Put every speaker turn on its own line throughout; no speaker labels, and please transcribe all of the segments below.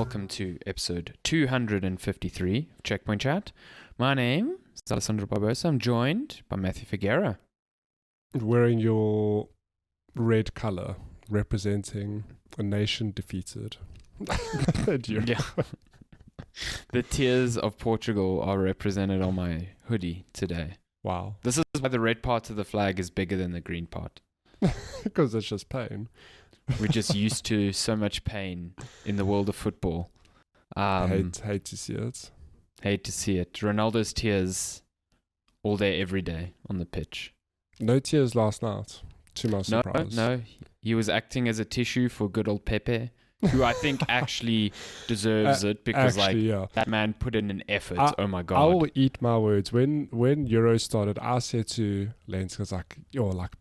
welcome to episode 253 of Checkpoint Chat. My name is Alessandro Barbosa. I'm joined by Matthew Figuera.
Wearing your red color, representing a nation defeated.
Yeah. The tears of Portugal are represented on my hoodie today.
Wow.
This is why the red part of the flag is bigger than the green part.
Because it's just pain.
We're just used to so much pain in the world of football.
Hate to see it.
Hate to see it. Ronaldo's tears all day, every day on the pitch.
No tears last night, to my surprise.
No, he was acting as a tissue for good old Pepe, who I think actually deserves it because that man put in an effort. Oh my God.
I will eat my words. When Euro started, I said to Lens, because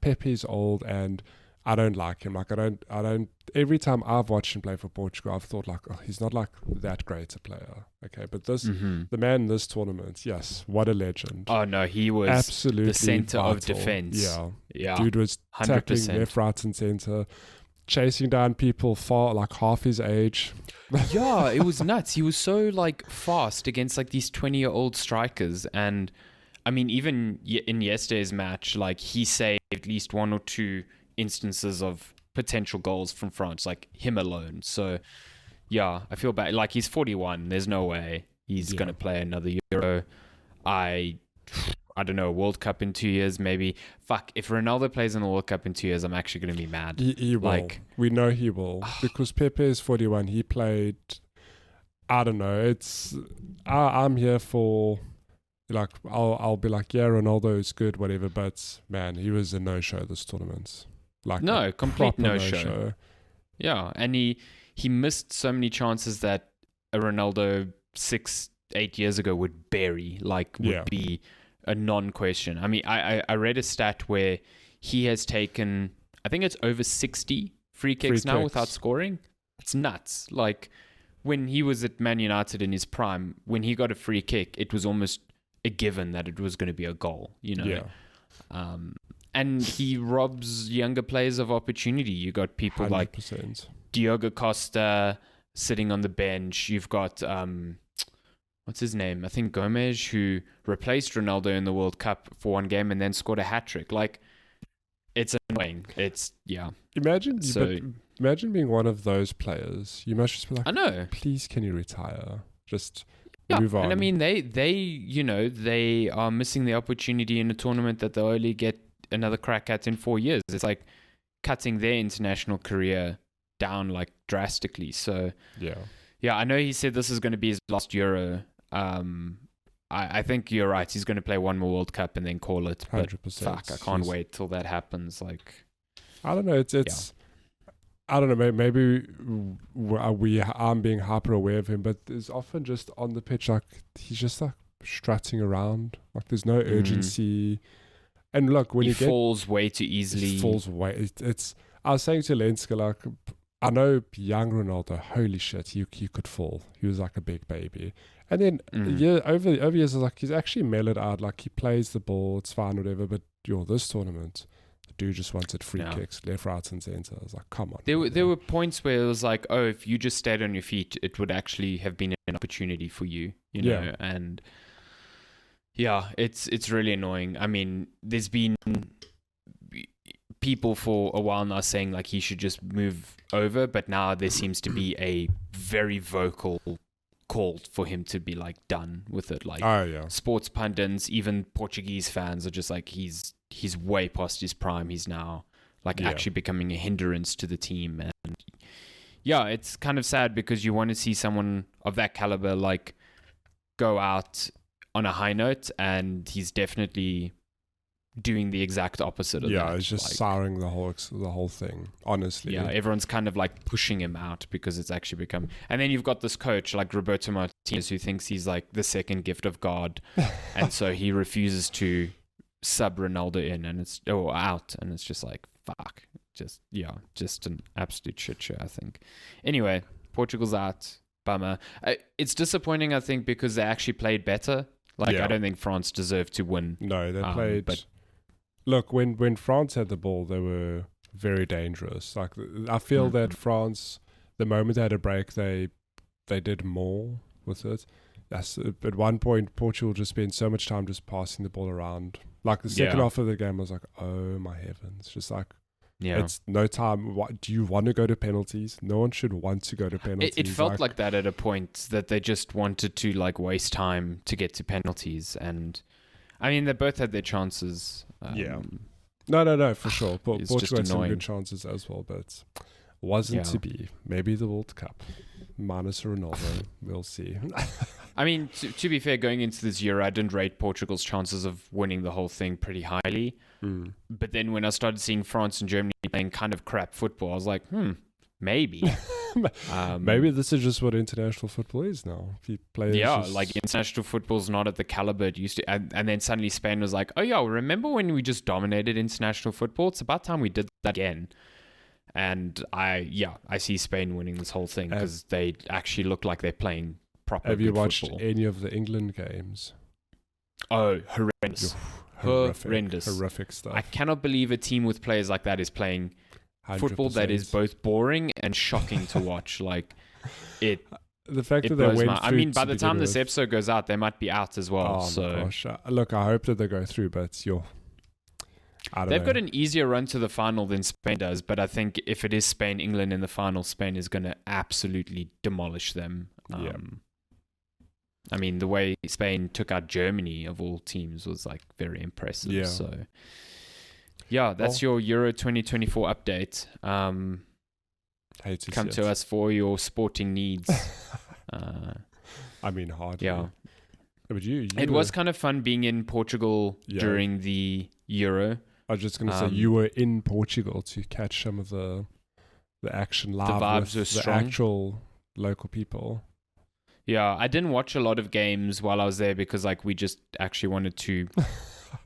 Pepe's old and I don't like him. I don't. Every time I've watched him play for Portugal, I've thought he's not that great a player. Okay, but the man in this tournament, yes, what a legend.
Oh no, he was absolutely the center of defense. Yeah.
Dude was
100%.
tackling left, right, and center, chasing down people far, like half his age.
Yeah, it was nuts. He was so fast against these 20-year-old strikers, and I mean, even in yesterday's match, he saved at least one or two instances of potential goals from France, him alone. So yeah, I feel bad. He's 41. There's no way he's going to play another Euro. I don't know, World Cup in 2 years, maybe. Fuck, if Ronaldo plays in the World Cup in 2 years, I'm actually going to be mad.
He will. We know he will. Because Pepe is 41. He played, I don't know. I'm here for, I'll be yeah, Ronaldo is good, whatever. But man, he was a no-show this tournament.
No, complete no-show. Yeah, and he missed so many chances that a Ronaldo 6-8 years ago would bury, would be a non-question. I mean, I read a stat where he has taken, I think it's over 60 free kicks now without scoring. It's nuts. When he was at Man United in his prime, when he got a free kick, it was almost a given that it was going to be a goal, Yeah. And he robs younger players of opportunity. You got people 100%. Like Diogo Costa sitting on the bench. You've got what's his name? I think Gomes, who replaced Ronaldo in the World Cup for one game and then scored a hat-trick. It's annoying.
Imagine being one of those players. You must just be
I know.
Please, can you retire? Just move on.
And I mean, they are missing the opportunity in a tournament that they'll only get another crack at in 4 years. It's cutting their international career down drastically. So I know he said this is going to be his last Euro. I think you're right. He's going to play one more World Cup and then call it. 100%. But fuck, I can't wait till that happens.
I don't know. It's I don't know. Maybe I'm being hyper aware of him, but it's often just on the pitch he's just strutting around. There's no urgency. And look, when he
falls way too easily.
He falls way. I was saying to Lenska, I know young Ronaldo, holy shit, he could fall. He was like a big baby. And then over years, he's actually mellowed out. He plays the ball, it's fine, whatever. But this tournament, the dude just wanted free kicks, left, right, and center. I was come on.
There were points where it was if you just stayed on your feet, it would actually have been an opportunity for you, know, and. Yeah, it's really annoying. I mean, there's been people for a while now saying he should just move over, but now there seems to be a very vocal call for him to be done with it. Sports pundits, even Portuguese fans are just he's way past his prime. He's now actually becoming a hindrance to the team, and it's kind of sad because you want to see someone of that caliber go out on a high note, and he's definitely doing the exact opposite of that.
Yeah, it's just souring the whole thing, honestly.
Yeah, everyone's kind of pushing him out because it's actually become... And then you've got this coach Roberto Martinez who thinks he's the second gift of God, and so he refuses to sub Ronaldo in or out, and it's just fuck. Just an absolute shit show, I think. Anyway, Portugal's out. Bummer. It's disappointing, I think, because they actually played better. I don't think France deserved to win.
No, they played... But look, when France had the ball, they were very dangerous. I feel that France, the moment they had a break, they they did more with it. Yes, at one point, Portugal just spent so much time just passing the ball around. Like the second half of the game, I was like, oh my heavens. Just like, it's no time. What, do you want to go to penalties? No one should want to go to penalties.
It felt like that at a point, that they just wanted to like waste time to get to penalties. And I mean, they both had their chances.
No, for sure. Portugal had some good chances as well, but wasn't to be. Maybe the World Cup. Minus Ronaldo. We'll see.
I mean, to be fair, going into this Euro, I didn't rate Portugal's chances of winning the whole thing pretty highly. But then when I started seeing France and Germany playing kind of crap football, I was like, maybe.
Maybe this is just what international football is now.
Like international football's not at the caliber it used to. And then suddenly Spain was like, oh yeah, remember when we just dominated international football? It's about time we did that again. And I see Spain winning this whole thing because they actually look like they're playing proper
Have you watched
football.
Any of the England games?
Oh, horrendous.
Horrific stuff.
I cannot believe a team with players like that is playing 100%. Football that is both boring and shocking to watch. Like, it...
The fact that they went through...
I mean, by the time this episode goes out, they might be out as well.
Oh, my gosh. Look, I hope that they go through, but
They've got an easier run to the final than Spain does, but I think if it is Spain-England in the final, Spain is going to absolutely demolish them. I mean, the way Spain took out Germany of all teams was like very impressive. Yeah. So, that's your Euro 2024 update. Come to us for your sporting needs.
I mean, hardly.
Yeah.
But
it was kind of fun being in Portugal during the Euro.
I was just going to say, you were in Portugal to catch some of the action live. The vibes were strong. The actual local people.
Yeah, I didn't watch a lot of games while I was there because like we just actually wanted to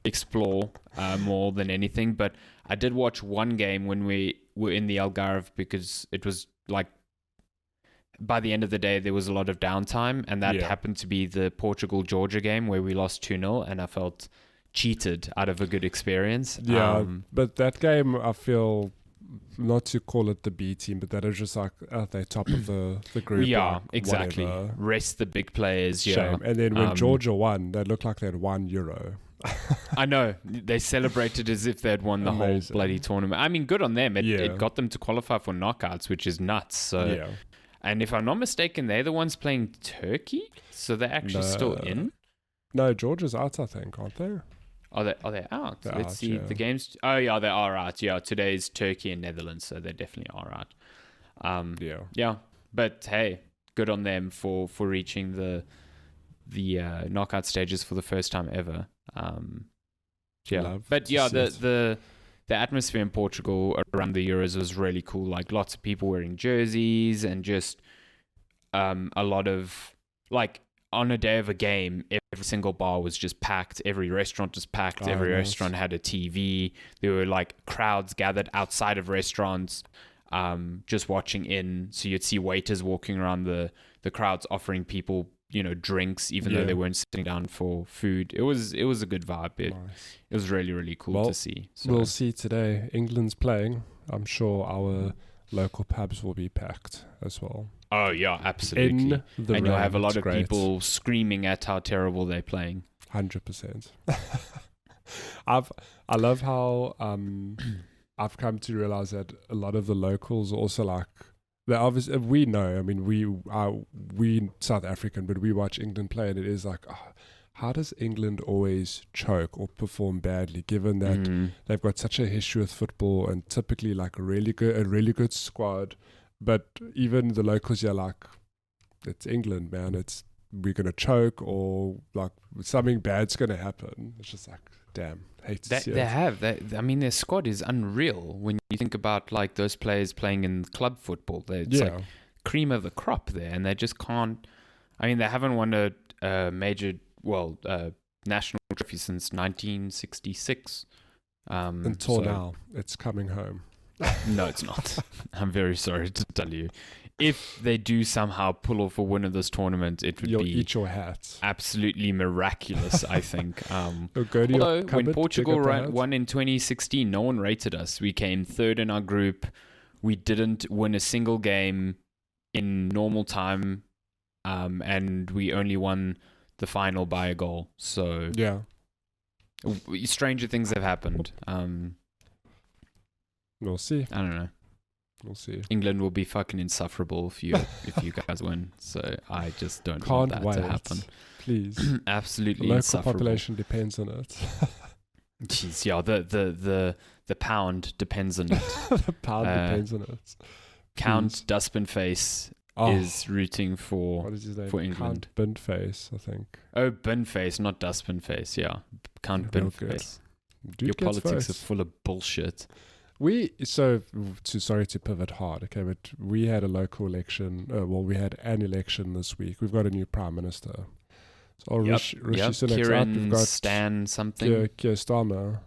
explore more than anything. But I did watch one game when we were in the Algarve because it was like by the end of the day there was a lot of downtime, and that happened to be the Portugal-Georgia game where we lost 2-0, and I felt cheated out of a good experience.
Yeah, but that game, I feel, not to call it the B team, but that is just like at the top of the group.
Yeah,
like,
exactly.
Whatever.
Rest the big players.
Shame.
Yeah.
And then when Georgia won, they looked like they had won Euro.
I know. They celebrated as if they'd won the whole bloody tournament. I mean, good on them. It got them to qualify for knockouts, which is nuts. So, and if I'm not mistaken, they're the ones playing Turkey, so they're actually still in.
No, Georgia's out, I think, aren't they?
Are they out? Let's see the games. Oh yeah, they are out. Yeah, today's Turkey and Netherlands, so they definitely are out. Yeah. But hey, good on them for reaching the knockout stages for the first time ever. The atmosphere in Portugal around the Euros was really cool. Like lots of people wearing jerseys and just a lot of like on a day of a game, every single bar was just packed. Every restaurant was packed. Every restaurant had a TV. There were like crowds gathered outside of restaurants, just watching in. So you'd see waiters walking around the crowds offering people, drinks, even though they weren't sitting down for food. It was a good vibe. It was really, really cool to see. So.
We'll see today. England's playing. I'm sure our local pubs will be packed as well.
Oh yeah, absolutely. And you'll have a lot of people screaming at how terrible they're playing.
100%. I love how I've come to realize that a lot of the locals also like. They obviously, we know. I mean, we South African, but we watch England play, and it is like, how does England always choke or perform badly, given that they've got such a history with football and typically like a really good squad. But even the locals are like, it's England, man. We're gonna choke or like something bad's gonna happen. It's just like, damn, hate to see it.
I mean, their squad is unreal when you think about like those players playing in club football. It's like cream of the crop there, and they just can't. I mean, they haven't won a major, national trophy since 1966.
Until now, it's coming home.
No, it's not. I'm very sorry to tell you. If they do somehow pull off a win of this tournament, it would
be eat your hat.
Absolutely miraculous, I think. Although when Portugal won in 2016, no one rated us. We came third in our group. We didn't win a single game in normal time and we only won the final by a goal. So
yeah,
stranger things have happened.
We'll see.
I don't know.
We'll see.
England will be fucking insufferable if you guys win. So I just don't want that to happen.
Please.
Absolutely
the local
insufferable.
Population depends on it.
Jeez, yeah, the pound depends on it.
The pound depends on it.
Count Dustbin Face is rooting for
what is his name?
for England.
Count Binface, I think.
Oh, Binface, not Dustbin Face. Yeah, Count Binface. Your politics are full of bullshit.
Sorry to pivot hard, okay, but we had a local election. We had an election this week. We've got a new prime minister. So Rishi Sunak's out. We've got
Stan something.
Keir Starmer.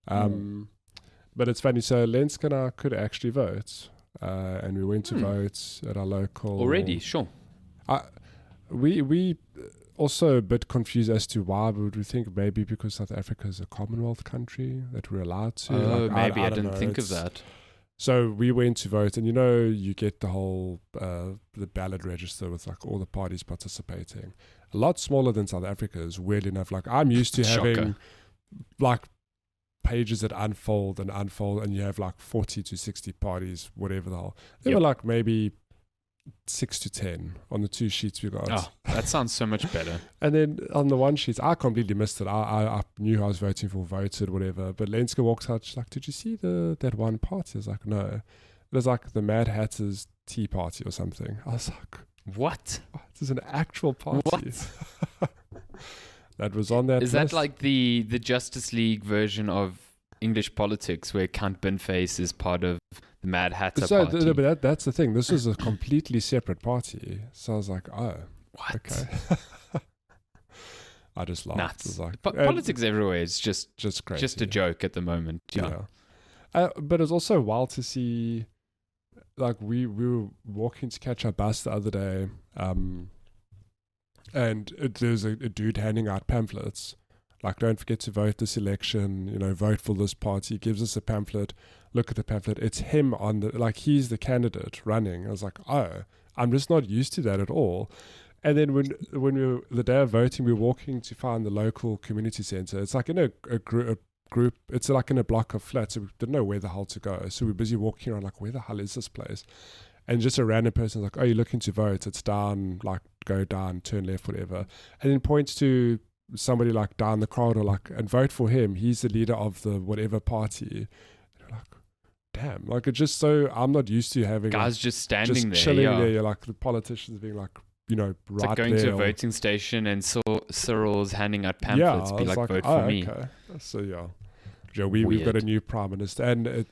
But it's funny. So Lenska and I could actually vote, and we went to vote at our local.
Already, sure.
We also a bit confused as to why would we think maybe because South Africa is a Commonwealth country that we're allowed to.
Maybe I didn't think of that.
So we went to vote, and you get the whole the ballot register with like all the parties participating. A lot smaller than South Africa's. Weirdly enough, like I'm used to having like pages that unfold, and you have like 40 to 60 parties, whatever the hell. There were like maybe 6 to 10 on the 2 sheets we got.
Oh, that sounds so much better.
And then on the 1 sheet, I completely missed it. I knew who I was voting for, voted, whatever. But Lenska walks out, she's like, "Did you see that one party?" I was like, "No." It was like the Mad Hatter's Tea Party or something. I was like,
"What?
This is an actual party."
What?
That was on that
list. That like the Justice League version of English politics where Count Binface is part of the Mad Hatter party?
But that's the thing. This was a completely separate party. So I was like, "Oh,
what?"
Okay. I just laughed.
Nuts.
It was like,
politics everywhere is just
crazy.
Just a joke at the moment. Yeah.
But it's also wild to see. Like we were walking to catch our bus the other day, and there's a dude handing out pamphlets. Like, don't forget to vote this election, vote for this party. He gives us a pamphlet. Look at the pamphlet. It's him he's the candidate running. I was like, oh, I'm just not used to that at all. And then when the day of voting, we were walking to find the local community center. It's like in a group. It's like in a block of flats. So we didn't know where the hell to go. So we're busy walking around like, where the hell is this place? And just a random person like, "Oh, you're looking to vote. It's down, like go down, turn left, whatever." And then points to somebody like down the corridor, like, and vote for him. He's the leader of the whatever party. And you're like, damn, like it's just so I'm not used to having
guys just standing
just
there,
chilling there. You're like the politicians being like, right
it's like going
there,
to a voting station and Cyril's handing out pamphlets. Be like, vote for me.
Okay. So we've got a new prime minister, and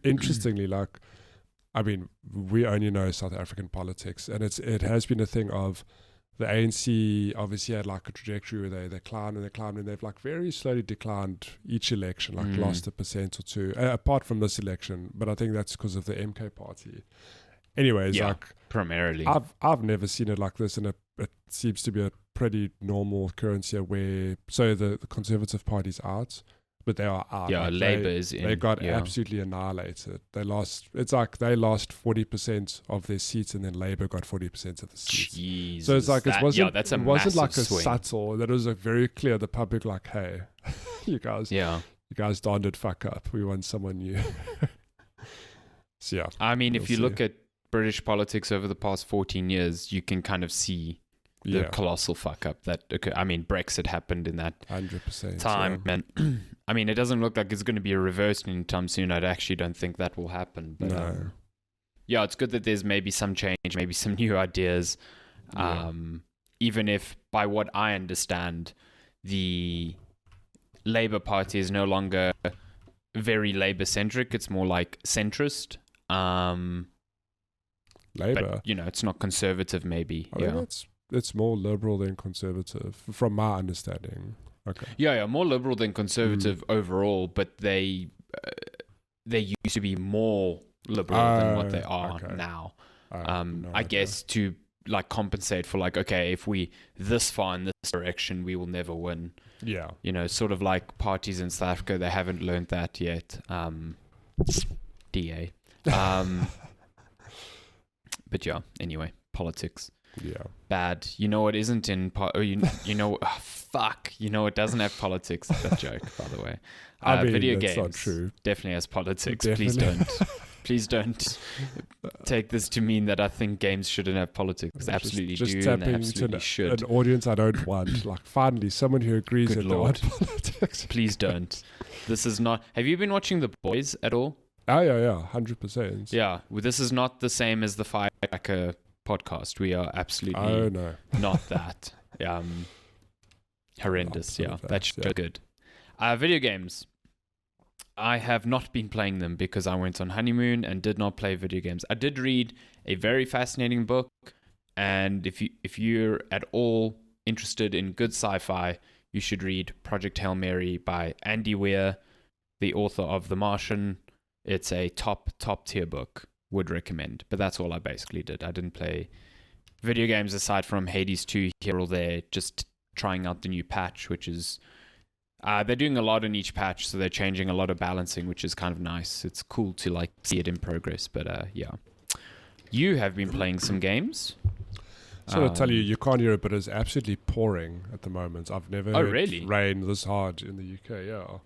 interestingly, like, I mean, we only know South African politics, and it has been a thing of the ANC obviously had like a trajectory where they climbed, and they've like very slowly declined each election, like lost 1% or 2%, apart from this election. But I think that's because of the MK party. Anyways, like
primarily,
I've never seen it like this, and it seems to be a pretty normal occurrence here where the Conservative Party's out. But they are out.
Yeah,
like
Labour is in.
They got absolutely annihilated. They lost. It's like they lost 40% of their seats, and then Labour got 40% of the seats.
Jesus,
so it's like it wasn't like a
swing.
subtle. That was very clear. The public like, hey, you guys darn it, fuck up. We want someone new. So yeah.
I mean, if you look at British politics over the past 14 years, you can kind of see the colossal fuck up that occurred. I mean, Brexit happened in that
100%
time, and I mean, it doesn't look like it's going to be a reverse anytime soon. I actually don't think that will happen. But,
no.
It's good that there's maybe some change, maybe some new ideas. Even if, by what I understand, the Labour Party is no longer very Labour centric; it's more like centrist.
Labour,
but it's not conservative. Maybe
I think it's more liberal than conservative, from my understanding. Okay.
Yeah, more liberal than conservative overall, but they used to be more liberal than what they are now. I guess to like compensate for like, okay, if we this far in this direction, we will never win.
Yeah.
Sort of like parties in South Africa, they haven't learned that yet. DA. But anyway, politics. bad. You know it isn't in you know fuck. You know it doesn't have politics. That joke, by the way.
I mean,
video
that's
games
not true.
definitely has politics.
Definitely.
Please don't take this to mean that I think games shouldn't have politics. They absolutely
just
do, and they absolutely should.
An audience I don't want. Like, finally, someone who agrees
Good
that
Lord.
they want politics.
Please don't. This is not... Have you been watching The Boys at all?
Oh, yeah, 100%.
Yeah. Well, this is not the same as the Firecracker podcast. We are absolutely not that. Horrendous. Yeah, that's good. Video games. I have not been playing them because I went on honeymoon and did not play video games. I did read a very fascinating book, and if you're at all interested in good sci-fi, you should read Project Hail Mary by Andy Weir, the author of The Martian. It's a top tier book. Would recommend. But that's all I basically did. I didn't play video games aside from Hades 2 here or there, just trying out the new patch, which is... they're doing a lot in each patch, so they're changing a lot of balancing, which is kind of nice. It's cool to like see it in progress, but yeah. You have been playing some games.
So I'll tell you, you can't hear it, but it's absolutely pouring at the moment. I've never heard rain this hard in the UK, yeah.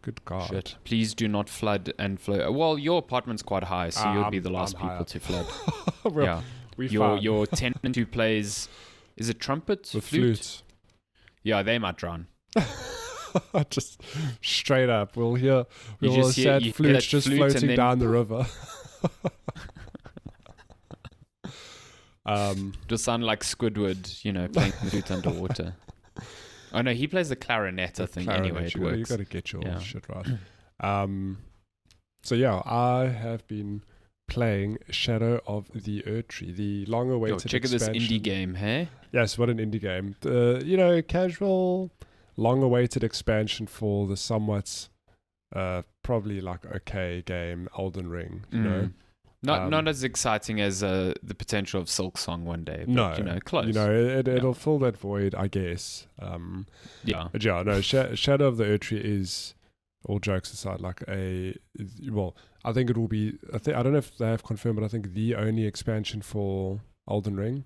Good God.
Shit. Please do not flood and flow. Well, your apartment's quite high, so you'll be the last people to flood.
Well,
yeah. Your tenant who plays, is it trumpet?
The flute.
Yeah, they might drown.
Just straight up. We'll hear a sad flute just floating down the river.
Just sound like Squidward, playing the flute underwater. Oh no, he plays the clarinet, I think. Anyway, it works.
You got to get your shit right. So yeah, I have been playing Shadow of the Erdtree, the long-awaited
check out this indie game, hey?
Yes, what an indie game. Casual, long-awaited expansion for the somewhat, probably like okay game, Elden Ring. You know.
Not as exciting as the potential of Silksong one day, but, close.
It'll fill that void, I guess. But Shadow of the Erdtree is, all jokes aside, like I think it will be, I don't know if they have confirmed, but I think the only expansion for Elden Ring.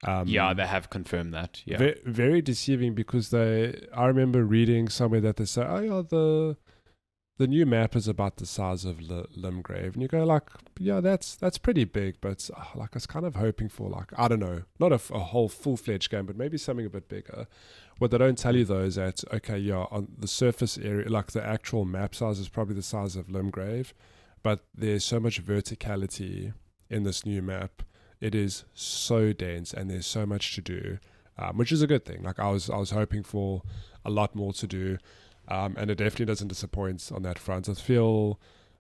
They have confirmed that. Yeah.
Very deceiving because I remember reading somewhere that they say, the new map is about the size of Limgrave, and you go like, yeah, that's pretty big, but like I was kind of hoping for like, I don't know, not a whole full-fledged game, but maybe something a bit bigger. What they don't tell you though is that on the surface area, like the actual map size is probably the size of Limgrave, but there's so much verticality in this new map. It is so dense, and there's so much to do, which is a good thing. Like I was hoping for a lot more to do. And it definitely doesn't disappoint on that front. I feel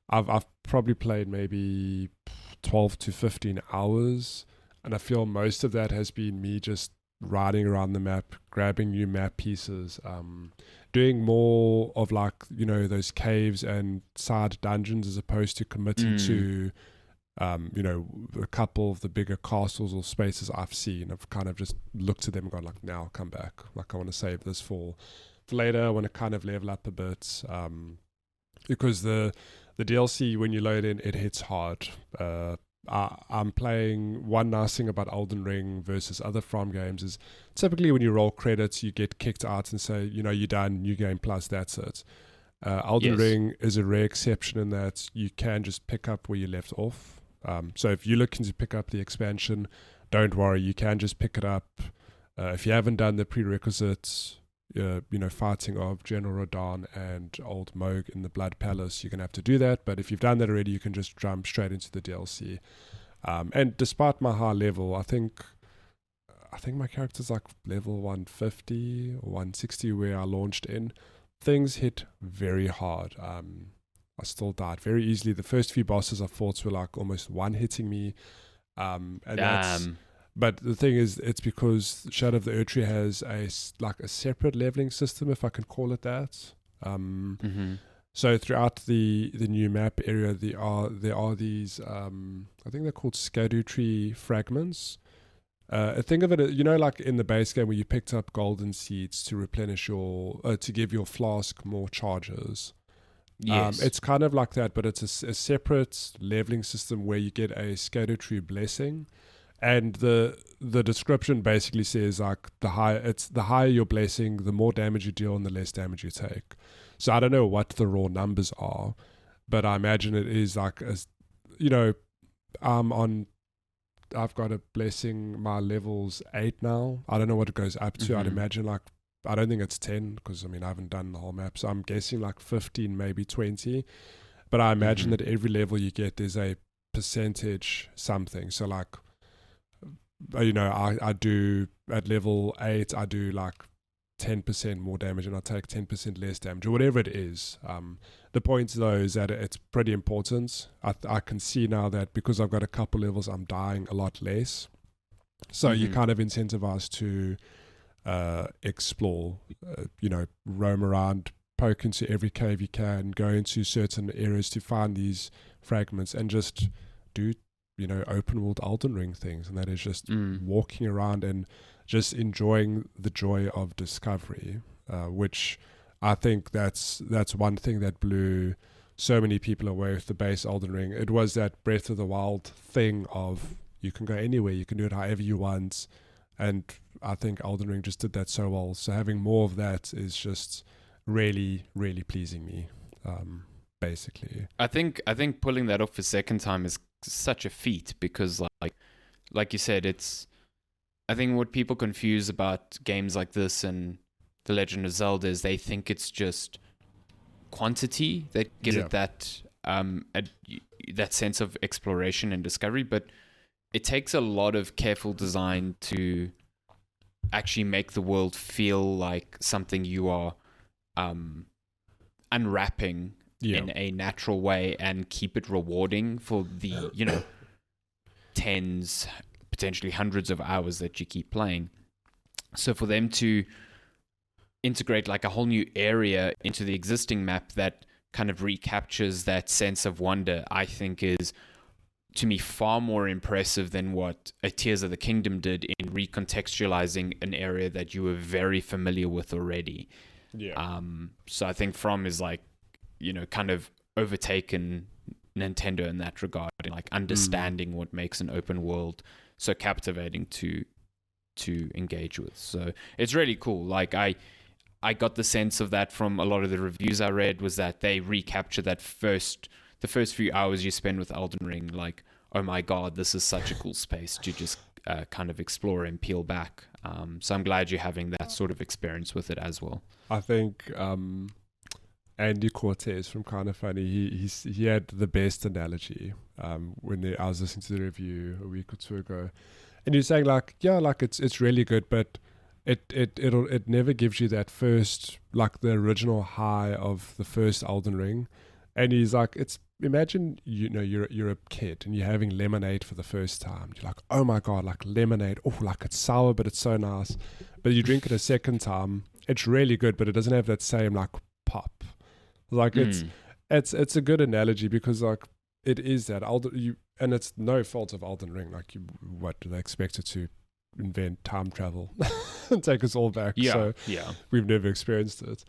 I've probably played maybe 12 to 15 hours, and I feel most of that has been me just riding around the map, grabbing new map pieces, doing more of like, those caves and side dungeons as opposed to committing to, a couple of the bigger castles or spaces I've seen. I've kind of just looked at them and gone like, now I'll come back. Like I want to save this for later. I want to kind of level up a bit, because the DLC, when you load in, it hits hard. I'm playing, one nice thing about Elden Ring versus other From games is typically when you roll credits, you get kicked out and say, you're done, new game plus, that's it. Elden Ring is a rare exception in that you can just pick up where you left off. So if you're looking to pick up the expansion, don't worry, you can just pick it up. If you haven't done the prerequisites, fighting of General Radahn and Old Moog in the Blood Palace, you're going to have to do that. But if you've done that already, you can just jump straight into the DLC. And despite my high level, I think my character's like level 150 or 160 where I launched in. Things hit very hard. I still died very easily. The first few bosses I fought were like almost one-hitting me. But the thing is, it's because Shadow of the Erdtree has a separate leveling system, if I can call it that. So throughout the new map area, there are these, I think they're called Scadutree fragments. Think of it, like in the base game where you picked up golden seeds to replenish to give your flask more charges.
Yes.
It's kind of like that, but it's a separate leveling system where you get a Scadutree blessing. And the description basically says like the higher your blessing, the more damage you deal and the less damage you take. So I don't know what the raw numbers are, but I imagine it is like, as you know, I've got a blessing, my level's 8 now. I don't know what it goes up to. I'd imagine like, I don't think it's 10 because I mean I haven't done the whole map, so I'm guessing like 15, maybe 20. But I imagine that every level you get, there's a percentage something. So like, you know, I do at level 8, I do like 10% more damage and I take 10% less damage or whatever it is. The point though is that it's pretty important. I can see now that because I've got a couple levels, I'm dying a lot less. So you're kind of incentivized to explore, you know, roam around, poke into every cave you can, go into certain areas to find these fragments and just do, you know, open world Elden Ring things. And that is just walking around and just enjoying the joy of discovery, which I think that's one thing that blew so many people away with the base Elden Ring. It was that Breath of the Wild thing of you can go anywhere, you can do it however you want. And I think Elden Ring just did that so well. So having more of that is just really, really pleasing me, basically.
I think pulling that off a second time is such a feat because like you said, I think what people confuse about games like this and The Legend of Zelda is they think it's just quantity that gives it that that sense of exploration and discovery, but it takes a lot of careful design to actually make the world feel like something you are unwrapping in a natural way and keep it rewarding for the, you know, tens, potentially hundreds of hours that you keep playing. So for them to integrate like a whole new area into the existing map that kind of recaptures that sense of wonder, I think is, to me, far more impressive than what a Tears of the Kingdom did in recontextualizing an area that you were very familiar with already. So I think From is like, you know, kind of overtaken Nintendo in that regard, and like understanding what makes an open world so captivating to engage with. So it's really cool. Like I got the sense of that from a lot of the reviews I read, was that they recapture that the first few hours you spend with Elden Ring, like, oh my god, this is such a cool space to just kind of explore and peel back. So I'm glad you're having that sort of experience with it as well.
I think Andy Cortez from Kind of Funny, he had the best analogy when I was listening to the review a week or two ago, and he was saying like, yeah, like it's really good, but it never gives you that first, like the original high of the first Elden Ring. And he's like, imagine, you know, you're a kid and you're having lemonade for the first time. You're like, oh my god, like lemonade, oh, like it's sour but it's so nice. But you drink it a second time, it's really good, but it doesn't have that same like pop. Like it's a good analogy because like it is that and it's no fault of Elden Ring. Like what do they expect it to invent time travel and take us all back? So we've never experienced it.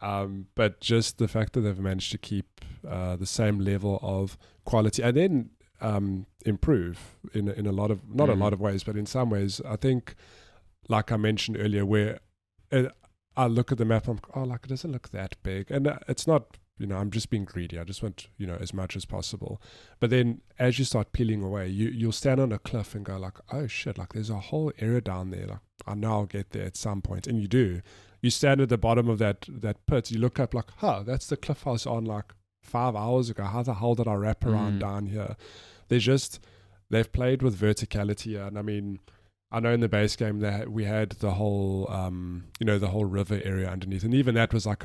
But just the fact that they've managed to keep the same level of quality and then improve in a lot of, not a lot of ways, but in some ways, I think, like I mentioned earlier, where I look at the map, I'm like, oh, like it doesn't look that big, and it's not, you know, I'm just being greedy. I just want, you know, as much as possible. But then as you start peeling away, you'll stand on a cliff and go like, oh shit, like there's a whole area down there. Like I know I'll get there at some point, and you do. You stand at the bottom of that pit, you look up like, that's the cliff I was on like 5 hours ago. How the hell did I wrap around down here? They've played with verticality, and I mean, I know in the base game that we had the whole, you know, the whole river area underneath, and even that was like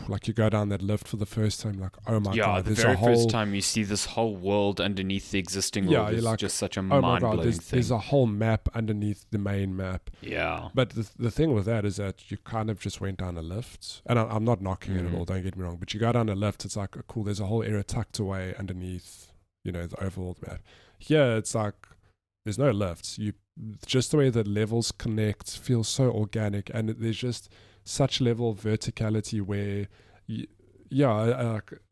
like you go down that lift for the first time, like, oh my god,
the very first time you see this whole world underneath the existing world is like, just such a mind-blowing thing.
There's a whole map underneath the main map.
Yeah.
But the thing with that is that you kind of just went down a lift, and I'm not knocking it at all, don't get me wrong, but you go down a lift, it's like, cool, there's a whole area tucked away underneath, you know, the overworld map. Here, it's like, there's no lifts. Just the way the levels connect feels so organic, and there's just such level of verticality where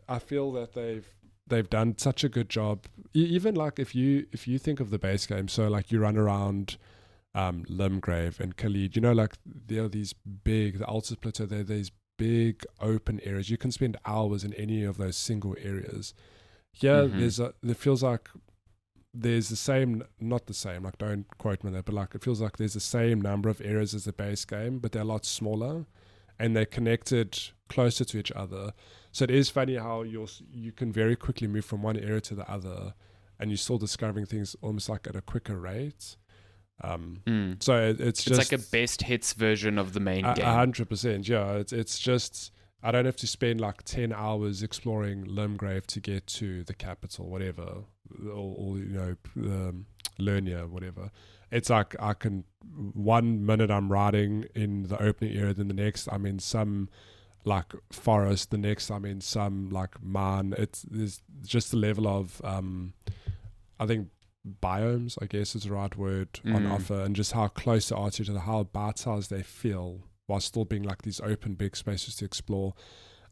I feel that they've they've done such a good job. Even like if you think of the base game, so like you run around Limgrave and Khalid, like there are these big, the Altus Plateau, there are these big open areas. You can spend hours in any of those single areas. Here, it feels like there's the same, not the same, like don't quote me there, but like it feels like there's the same number of areas as the base game, but they're a lot smaller and they're connected closer to each other. So it is funny how you can very quickly move from one area to the other and you're still discovering things almost like at a quicker rate. So it's just
like a best hits version of the main game.
100%, yeah. It's just I don't have to spend like 10 hours exploring Limgrave to get to the capital, whatever, or Lernia, whatever. It's like I can 1 minute I'm riding in the opening area, then the next I'm in some like forest, the next I'm in some like mine. There's just the level of I think biomes, I guess is the right word, on offer, and just how close they are to each other, how bite-sized they feel while still being like these open big spaces to explore.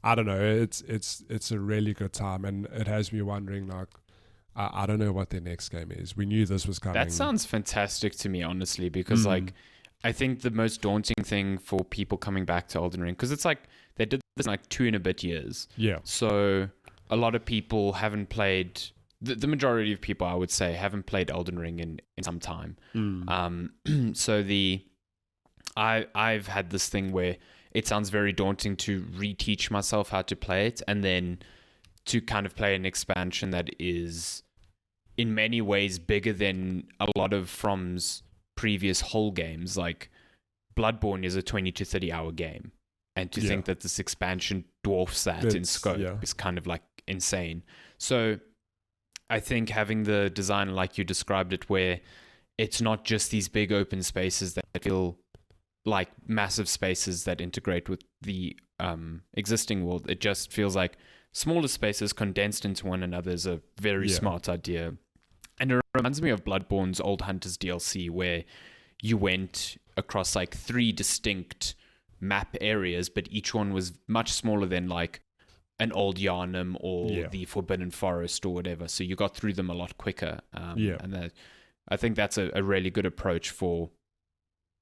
I don't know, it's a really good time, and it has me wondering like I don't know what their next game is. We knew this was coming.
That sounds fantastic to me, honestly, because like I think the most daunting thing for people coming back to Elden Ring, because it's like they did this in like 2 and a bit years.
Yeah. So
a lot of people haven't played. The majority of people, I would say, haven't played Elden Ring in some time. So I've had this thing where it sounds very daunting to reteach myself how to play it, and then to kind of play an expansion that is in many ways bigger than a lot of From's previous whole games. Like Bloodborne is a 20 to 30 hour game, and to think that this expansion dwarfs that in scope is kind of like insane. So I think having the design like you described it, where it's not just these big open spaces that feel like massive spaces that integrate with the existing world, it just feels like smaller spaces condensed into one another is a very smart idea. And it reminds me of Bloodborne's Old Hunters DLC, where you went across like 3 distinct map areas, but each one was much smaller than like an old Yharnam or the Forbidden Forest or whatever. So you got through them a lot quicker. And I think that's a really good approach for,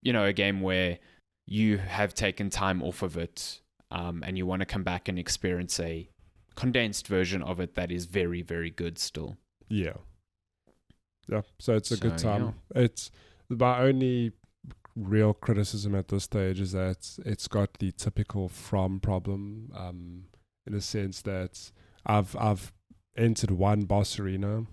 a game where you have taken time off of it, and you want to come back and experience a condensed version of it that is very, very good still.
Yeah. So it's a good time. It's my only real criticism at this stage is that it's got the typical From problem, in a sense that I've entered one boss arena,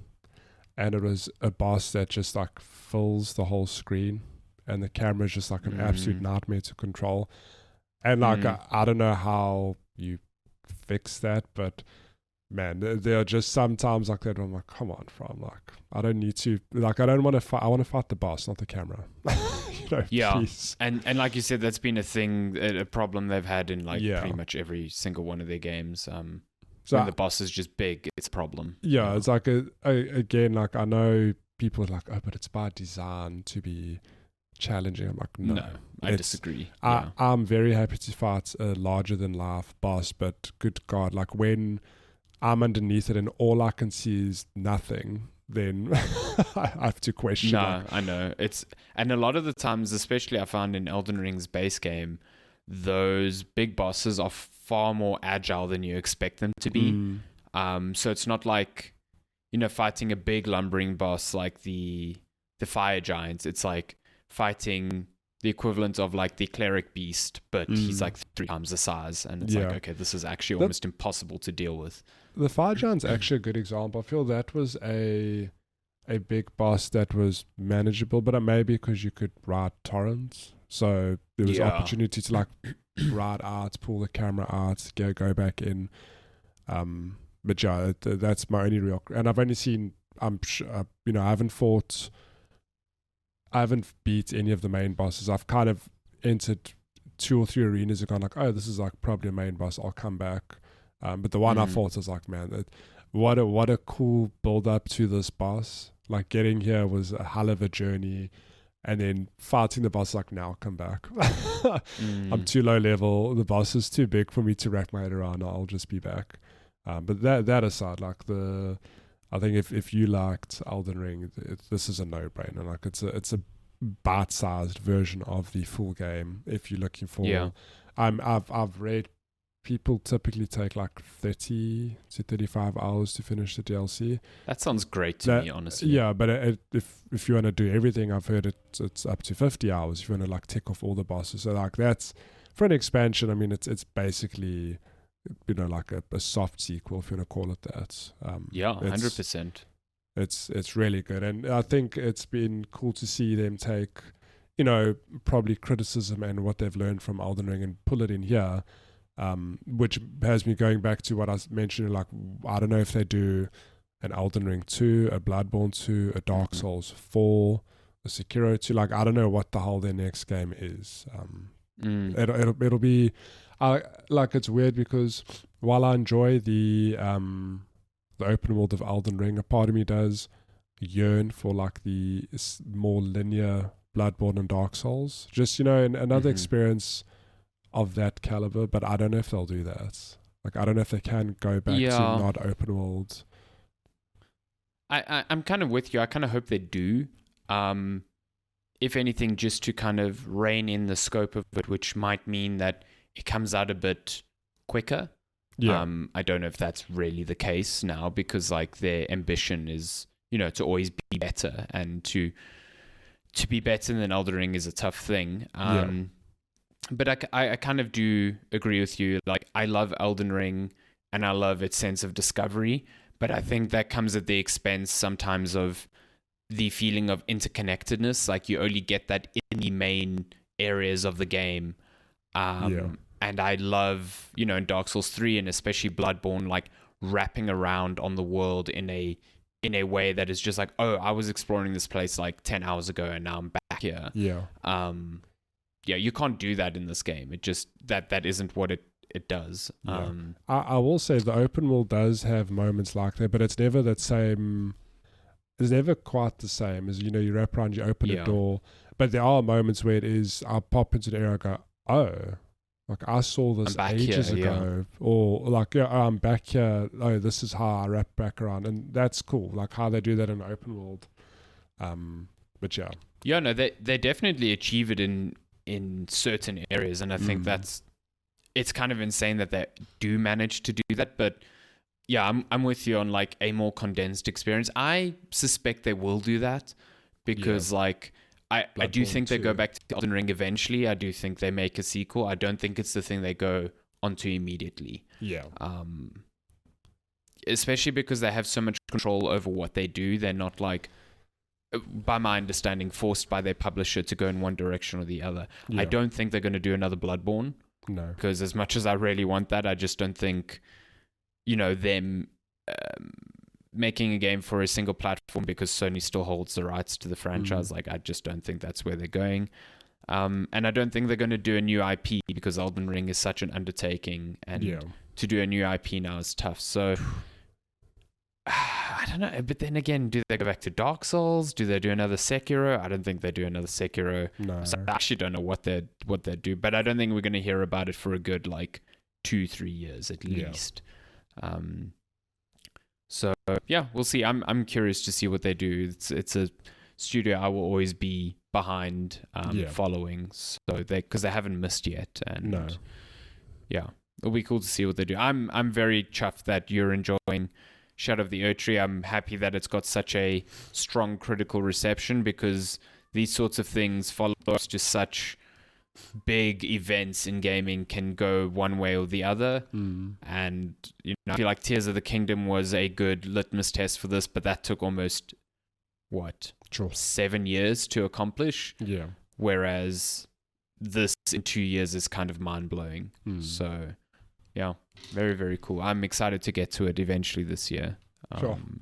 and it was a boss that just like fills the whole screen, and the camera is just like an absolute nightmare to control. And like I don't know how you fix that, but man, there are just sometimes like that where I'm like, come on, From, like I don't need to, like I don't want to fight. I want to fight the boss, not the camera. Please.
And like you said, that's been a problem they've had in like pretty much every single one of their games. So when the boss is just big, it's a problem.
Yeah, it's like again, like I know people are like, oh, but it's by design to be challenging. I'm like, no,
I disagree.
I'm very happy to fight a larger than life boss, but good God, like when I'm underneath it and all I can see is nothing, then I have to question.
No, I know. And a lot of the times, especially I found in Elden Ring's base game, those big bosses are far more agile than you expect them to be. So it's not like, fighting a big lumbering boss like the fire giants. It's like fighting the equivalent of like the cleric beast, but he's like 3 times the size, and it's like, okay, this is actually almost impossible to deal with.
The fire giant's actually a good example. I feel that was a big boss that was manageable, but maybe because you could ride torrents, so there was opportunity to like ride out, pull the camera out, go back in. But yeah, that's my only real, and I've only seen, I haven't beat any of the main bosses. I've kind of entered 2 or 3 arenas and gone like, oh, this is like probably a main boss, I'll come back. But the one I fought was like, man, what a cool build up to this boss. Like getting here was a hell of a journey, and then fighting the boss, like, now I'll come back. I'm too low level, the boss is too big for me to wrap my head around, I'll just be back. But that aside, like I think if you liked Elden Ring, this is a no-brainer. Like it's a bite-sized version of the full game. If you're looking for, I've read people typically take like 30 to 35 hours to finish the DLC.
That sounds great to me, honestly.
Yeah, but if you want to do everything, I've heard it's up to 50 hours if you want to like tick off all the bosses. So like that's for an expansion. I mean, it's basically, you know, like a soft sequel, if you want to call it that.
100%.
It's really good, and I think it's been cool to see them take, you know, probably criticism and what they've learned from Elden Ring and pull it in here. Which has me going back to what I mentioned, like, I don't know if they do an Elden Ring 2, a Bloodborne 2, a Dark Souls 4, a Sekiro 2, like, I don't know what the hell their next game is. It'll be, like, it's weird because while I enjoy the open world of Elden Ring, a part of me does yearn for, like, the more linear Bloodborne and Dark Souls. Just, you know, another experience of that caliber, but I don't know if they'll do that. Like, I don't know if they can go back to not open world.
I'm kind of with you. I kind of hope they do. If anything, just to kind of rein in the scope of it, which might mean that it comes out a bit quicker. Yeah. I don't know if that's really the case now, because like their ambition is, you know, to always be better, and to be better than Elden Ring is a tough thing. But I kind of do agree with you. Like, I love Elden Ring and I love its sense of discovery, but I think that comes at the expense sometimes of the feeling of interconnectedness. Like, you only get that in the main areas of the game. And I love, you know, in Dark Souls 3 and especially Bloodborne, like wrapping around on the world in a way that is just like, oh, I was exploring this place like 10 hours ago and now I'm back here. Yeah, you can't do that in this game. It just, that isn't what it does.
Yeah. I will say the open world does have moments like that, but it's never that same. It's never quite the same as, you know, you wrap around, you open a door, but there are moments where it is, I'll pop into the area, I go, oh, like I saw this ages ago, or like, I'm back here, oh, this is how I wrap back around, and that's cool, like how they do that in the open world. But yeah.
Yeah, no, they definitely achieve it in certain areas, and I think it's kind of insane that they do manage to do that. But yeah, I'm with you on like a more condensed experience. I suspect they will do that because like I do think they go back to Elden Ring eventually. I do think they make a sequel. I don't think it's the thing they go onto immediately. Especially because they have so much control over what they do. They're not like, by my understanding, forced by their publisher to go in one direction or the other. I don't think they're going to do another Bloodborne.
No.
Because as much as I really want that, I just don't think, you know, them making a game for a single platform because Sony still holds the rights to the franchise. Like, I just don't think that's where they're going. And I don't think they're going to do a new IP because Elden Ring is such an undertaking. And to do a new IP now is tough. So I don't know, but then again, do they go back to Dark Souls? Do they do another Sekiro? I don't think they do another Sekiro.
No.
So I actually don't know what they do, but I don't think we're going to hear about it for a good like 2-3 years at least. So yeah, we'll see. I'm curious to see what they do. It's a studio I will always be behind following, so because they haven't missed yet, and it'll be cool to see what they do. I'm very chuffed that you're enjoying Shadow of the Erdtree. I'm happy that it's got such a strong critical reception, because these sorts of things follow us to such big events in gaming can go one way or the other. And you know, I feel like Tears of the Kingdom was a good litmus test for this, but that took almost 7 years to accomplish. Whereas this in 2 years is kind of mind-blowing. So yeah, very, very cool. I'm excited to get to it eventually this year.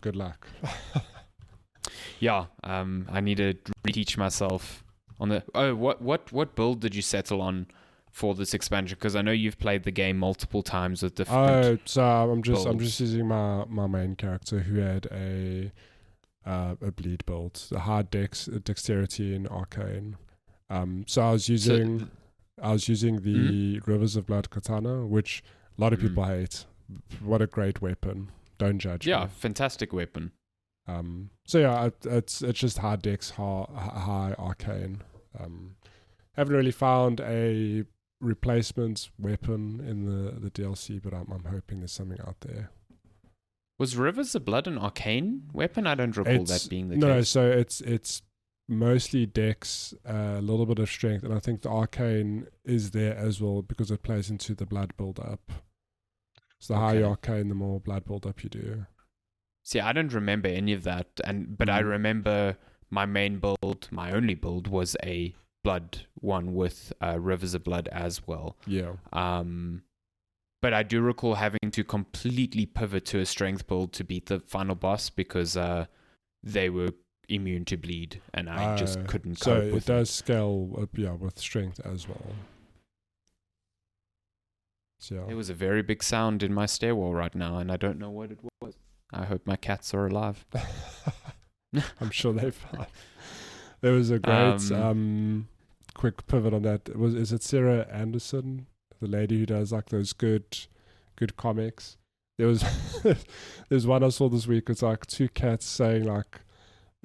Good luck.
I need to reteach myself on the. Oh, what build did you settle on for this expansion? Because I know you've played the game multiple times with different.
So I'm just using my main character who had a bleed build, a hard dexterity in arcane. So I was using the Rivers of Blood katana, which a lot of people hate, what a great weapon. Don't judge.
Yeah,
me.
fantastic weapon.
So yeah, it's just high dex, high arcane. Haven't really found a replacement weapon in the DLC, but I'm hoping there's something out there.
Was Rivers of Blood an arcane weapon? I don't recall that being the case.
No, so it's mostly dex, a little bit of strength, and I think the arcane is there as well because it plays into the blood build up. So the higher arcane, the more blood build up you do.
See, I don't remember any of that, but I remember my main build, my only build, was a blood one with Rivers of Blood as well.
Yeah.
But I do recall having to completely pivot to a strength build to beat the final boss because they were immune to bleed, and I just couldn't cope with it.
So it does scale with strength as well. So, yeah.
There was a very big sound in my stairwell right now, and I don't know what it was. I hope my cats are alive.
I'm sure they're fine. There was a great quick pivot on that. Is it Sarah Anderson, the lady who does like those good comics? There's one I saw this week. It's like two cats saying like,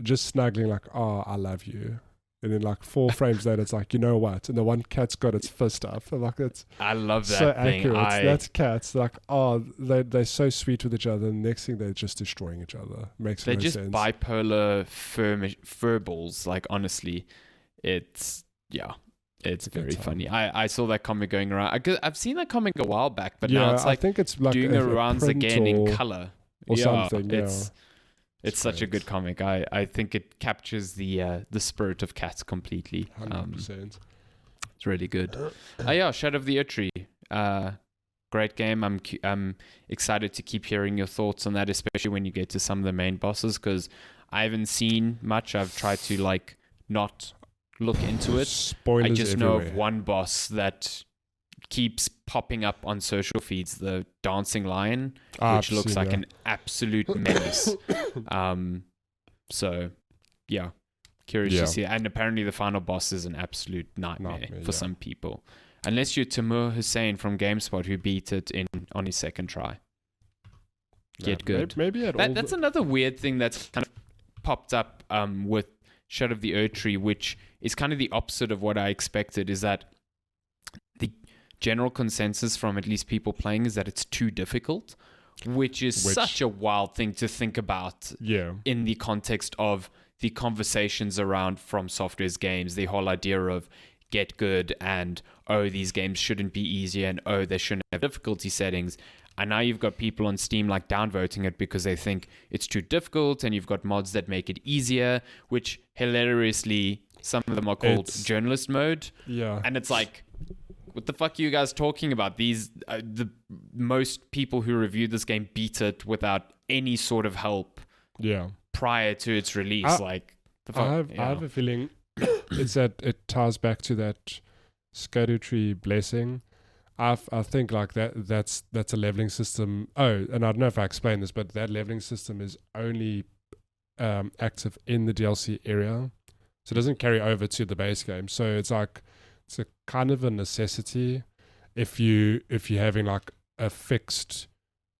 just snuggling like, "Oh, I love you," and then like 4 frames later, it's like, "You know what?" And the one cat's got its fist up. And like
I love that
so
thing.
Accurate. That's cats. Like, oh, they're so sweet with each other. And the next thing they're just destroying each other. Makes no sense.
They're just bipolar furballs. Like honestly, it's very funny. I saw that comic going around. I've seen that comic a while back, but now it's like,
I think it's like
doing the rounds again in color
or something.
It's such a good comic. I think it captures the spirit of cats completely.
100%.
It's really good. Shadow of the Erdtree. Great game. I'm excited to keep hearing your thoughts on that, especially when you get to some of the main bosses, because I haven't seen much. I've tried to like not look into it.
Spoilers
I just
everywhere.
know of one boss that keeps popping up on social feeds, the dancing lion, which looks like an absolute menace. So yeah, curious to see. And apparently the final boss is an absolute nightmare for some people, unless you're Timur Hussein from GameSpot, who beat it on his second try. Get good.
Maybe
that's another weird thing that's kind of popped up with Shadow of the Erdtree, which is kind of the opposite of what I expected. Is that the general consensus from at least people playing is that it's too difficult, which is such a wild thing to think about in the context of the conversations around From Software's games, the whole idea of get good and, oh, these games shouldn't be easier and, oh, they shouldn't have difficulty settings. And now you've got people on Steam like downvoting it because they think it's too difficult, and you've got mods that make it easier, which hilariously, some of them are called journalist mode.
Yeah.
And it's like, what the fuck are you guys talking about? These the most people who reviewed this game beat it without any sort of help prior to its release. The fuck?
I have a feeling it's that it ties back to that Erdtree blessing. I think like that's a leveling system. Oh, and I don't know if I explained this, but that leveling system is only active in the DLC area, so it doesn't carry over to the base game. So it's like it's a kind of a necessity if you're having like a fixed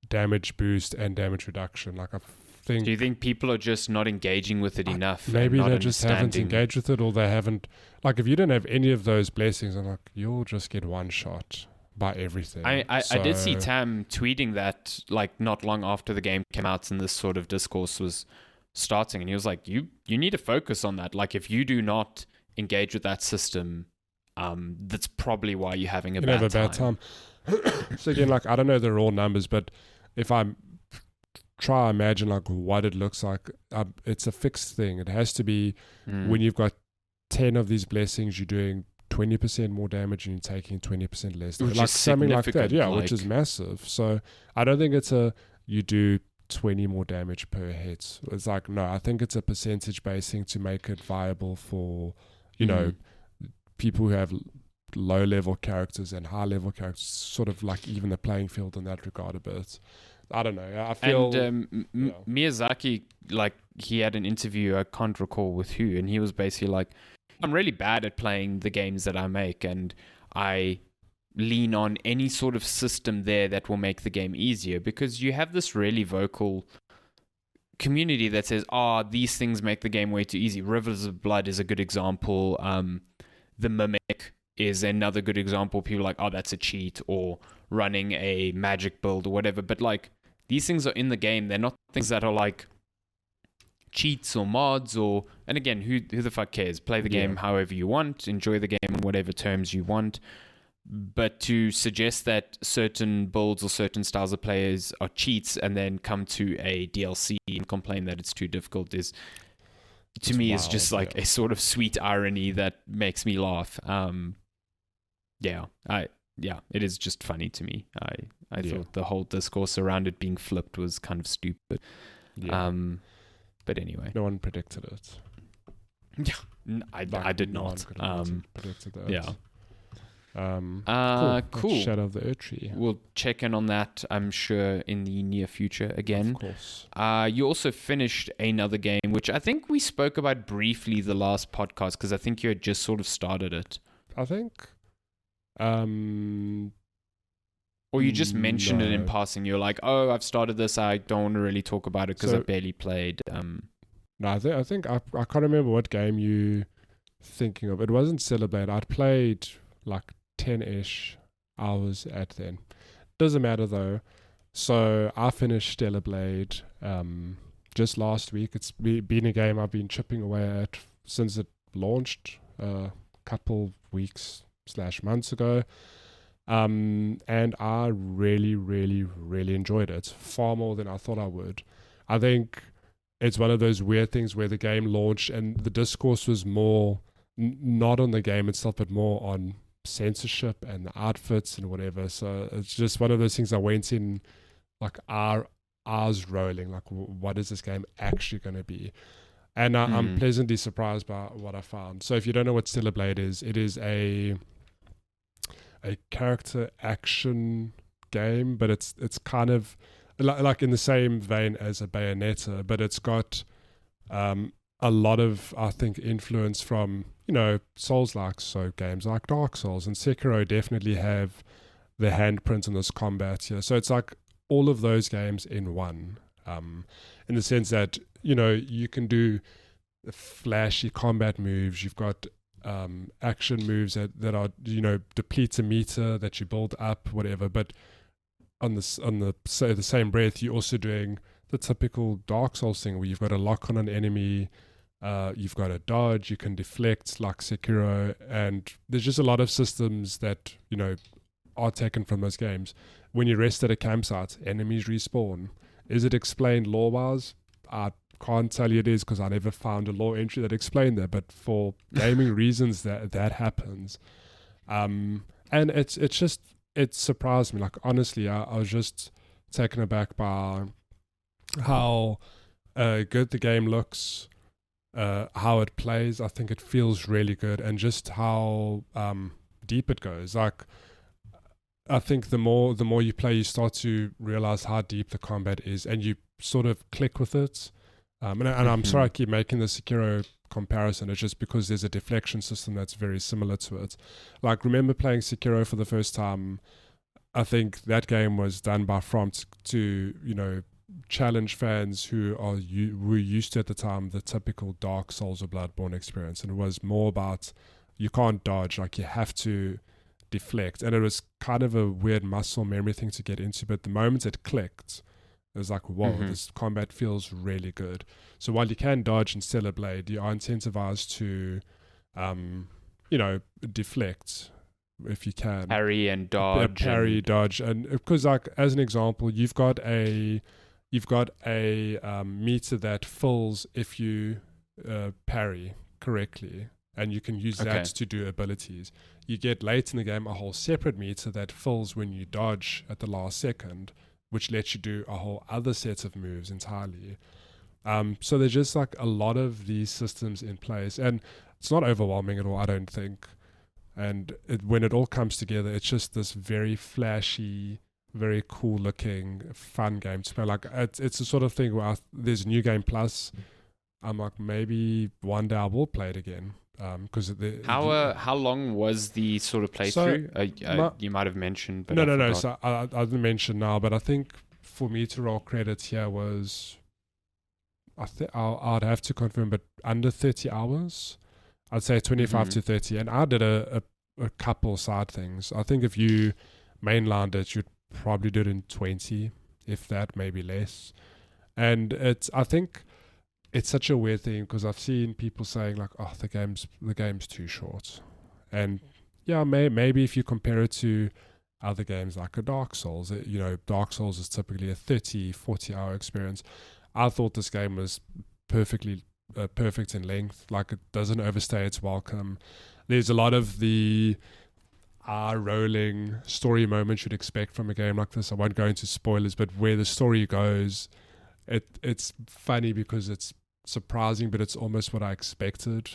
damage boost and damage reduction. Like I think.
Do you think people are just not engaging with it enough?
Maybe they just haven't engaged with it, or they haven't. Like if you don't have any of those blessings, I'm like, you'll just get one shot by everything.
I did see Tam tweeting that like not long after the game came out and this sort of discourse was starting, and he was like, you need to focus on that. Like if you do not engage with that system, that's probably why you're having a bad time.
So again, like I don't know the raw numbers, but if I try to imagine like what it looks like, it's a fixed thing. It has to be when you've got 10 of these blessings, you're doing 20% more damage and you're taking 20% less.
Which
like
is
something like that,
like,
which is massive. So I don't think it's you do 20 more damage per hit. It's like, no, I think it's a percentage based thing to make it viable for, you know, people who have low level characters and high level characters, sort of like even the playing field in that regard a bit. I don't know. I feel.
And Miyazaki, like he had an interview, I can't recall with who, and he was basically like, I'm really bad at playing the games that I make, and I lean on any sort of system there that will make the game easier, because you have this really vocal community that says, these things make the game way too easy. Rivers of Blood is a good example. The Mimic is another good example. People are like, that's a cheat, or running a magic build or whatever. But like, these things are in the game. They're not things that are like cheats or mods, and again, who the fuck cares? Play the game however you want, enjoy the game on whatever terms you want. But to suggest that certain builds or certain styles of players are cheats and then come to a DLC and complain that it's too difficult is just like a sort of sweet irony that makes me laugh. It is just funny to me. I thought the whole discourse around it being flipped was kind of stupid. Yeah. But anyway,
no one predicted it.
Yeah, I did not.
Predicted that.
Yeah.
Cool. Shadow of the Erdtree.
We'll check in on that, I'm sure, in the near future again.
Of course.
You also finished another game, which I think we spoke about briefly the last podcast, because I think you had just sort of started it.
I think.
Or you just mentioned it in passing. You're like, I've started this. I don't want to really talk about it because I barely played.
No, I think I can't remember what game you thinking of. It wasn't Celebrate. I'd played like 10-ish hours at then. Doesn't matter though. So I finished Stellar Blade just last week. It's been a game I've been chipping away at since it launched a couple weeks / months ago. And I really, really, really enjoyed it. Far more than I thought I would. I think it's one of those weird things where the game launched and the discourse was more not on the game itself, but more on censorship and the outfits and whatever. So it's just one of those things I went in like eyes rolling, like what is this game actually going to be? And I'm pleasantly surprised by what I found. So if you don't know what Stellar Blade is, it is a character action game, but it's kind of like in the same vein as a Bayonetta, but it's got a lot of, I think, influence from, Souls-like, so games like Dark Souls and Sekiro definitely have the handprint on this combat here. So it's like all of those games in one, in the sense that, you can do flashy combat moves. You've got action moves that are, depletes a meter that you build up, whatever. But on the same breath, you're also doing the typical Dark Souls thing where you've got to lock on an enemy, you've got to dodge, you can deflect like Sekiro, and there's just a lot of systems that are taken from those games. When you rest at a campsite, enemies respawn. Is it explained lore-wise? I can't tell you it is, because I never found a lore entry that explained that, but for gaming reasons that happens. And it surprised me. Like, honestly, I was just taken aback by how good the game looks, how it plays. I think it feels really good, and just how deep it goes. Like, I think the more you play, you start to realize how deep the combat is, and you sort of click with it. And I'm sorry I keep making the Sekiro comparison. It's just because there's a deflection system that's very similar to it. Like, remember playing Sekiro for the first time? I think that game was done by From to challenge fans who were used to at the time the typical Dark Souls or Bloodborne experience, and it was more about you can't dodge, like you have to deflect, and it was kind of a weird muscle memory thing to get into. But the moment it clicked, it was like, whoa, this combat feels really good. So while you can dodge in Stellar Blade, you are incentivized to, deflect if you can.
Parry and dodge.
Dodge. And because, like, as an example, you've got a meter that fills if you parry correctly, and you can use that to do abilities. You get late in the game a whole separate meter that fills when you dodge at the last second, which lets you do a whole other set of moves entirely. So there's just like a lot of these systems in place, and it's not overwhelming at all, I don't think. And when it all comes together, it's just this very flashy, very cool looking, fun game to play. Like, it's the sort of thing where there's New Game Plus. I'm like, maybe one day I will play it again. because
how long was the sort of playthrough? You might have mentioned, but
no. So I didn't mention now, but I think for me to roll credits here was, I'd have to confirm, but under 30 hours. I'd say 25 to 30, and I did a couple side things. I think if you mainlined it, you'd probably do it in 20, if that, maybe less. And I think it's such a weird thing because I've seen people saying like, "Oh, the game's too short," and yeah, maybe if you compare it to other games like a Dark Souls, Dark Souls is typically a 30, 40-hour experience. I thought this game was perfect in length. Like, it doesn't overstay its welcome. There's a lot of the eye-rolling story moments you'd expect from a game like this. I won't go into spoilers, but where the story goes, it's funny because it's surprising, but it's almost what I expected.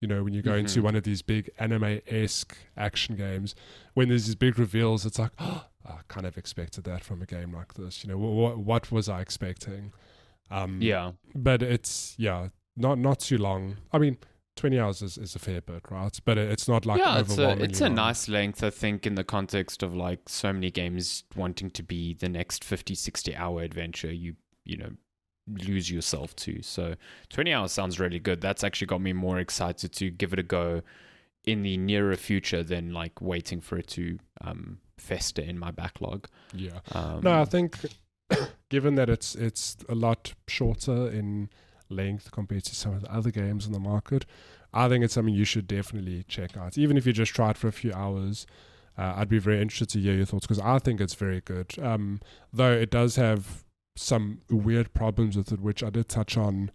When you go into one of these big anime-esque action games, when there's these big reveals, it's like, oh, I kind of expected that from a game like this. What was I expecting? But it's not too long. I mean, 20 hours is a fair bit, right? But it's not like overwhelmingly
it's a nice length, I think, in the context of like so many games wanting to be the next 50, 60-hour adventure you lose yourself to. So 20 hours sounds really good. That's actually got me more excited to give it a go in the nearer future than like waiting for it to fester in my backlog.
Yeah. No, I think given that it's a lot shorter in length compared to some of the other games on the market, I think it's something you should definitely check out. Even if you just try it for a few hours, I'd be very interested to hear your thoughts because I think it's very good. Though it does have some weird problems with it, which I did touch on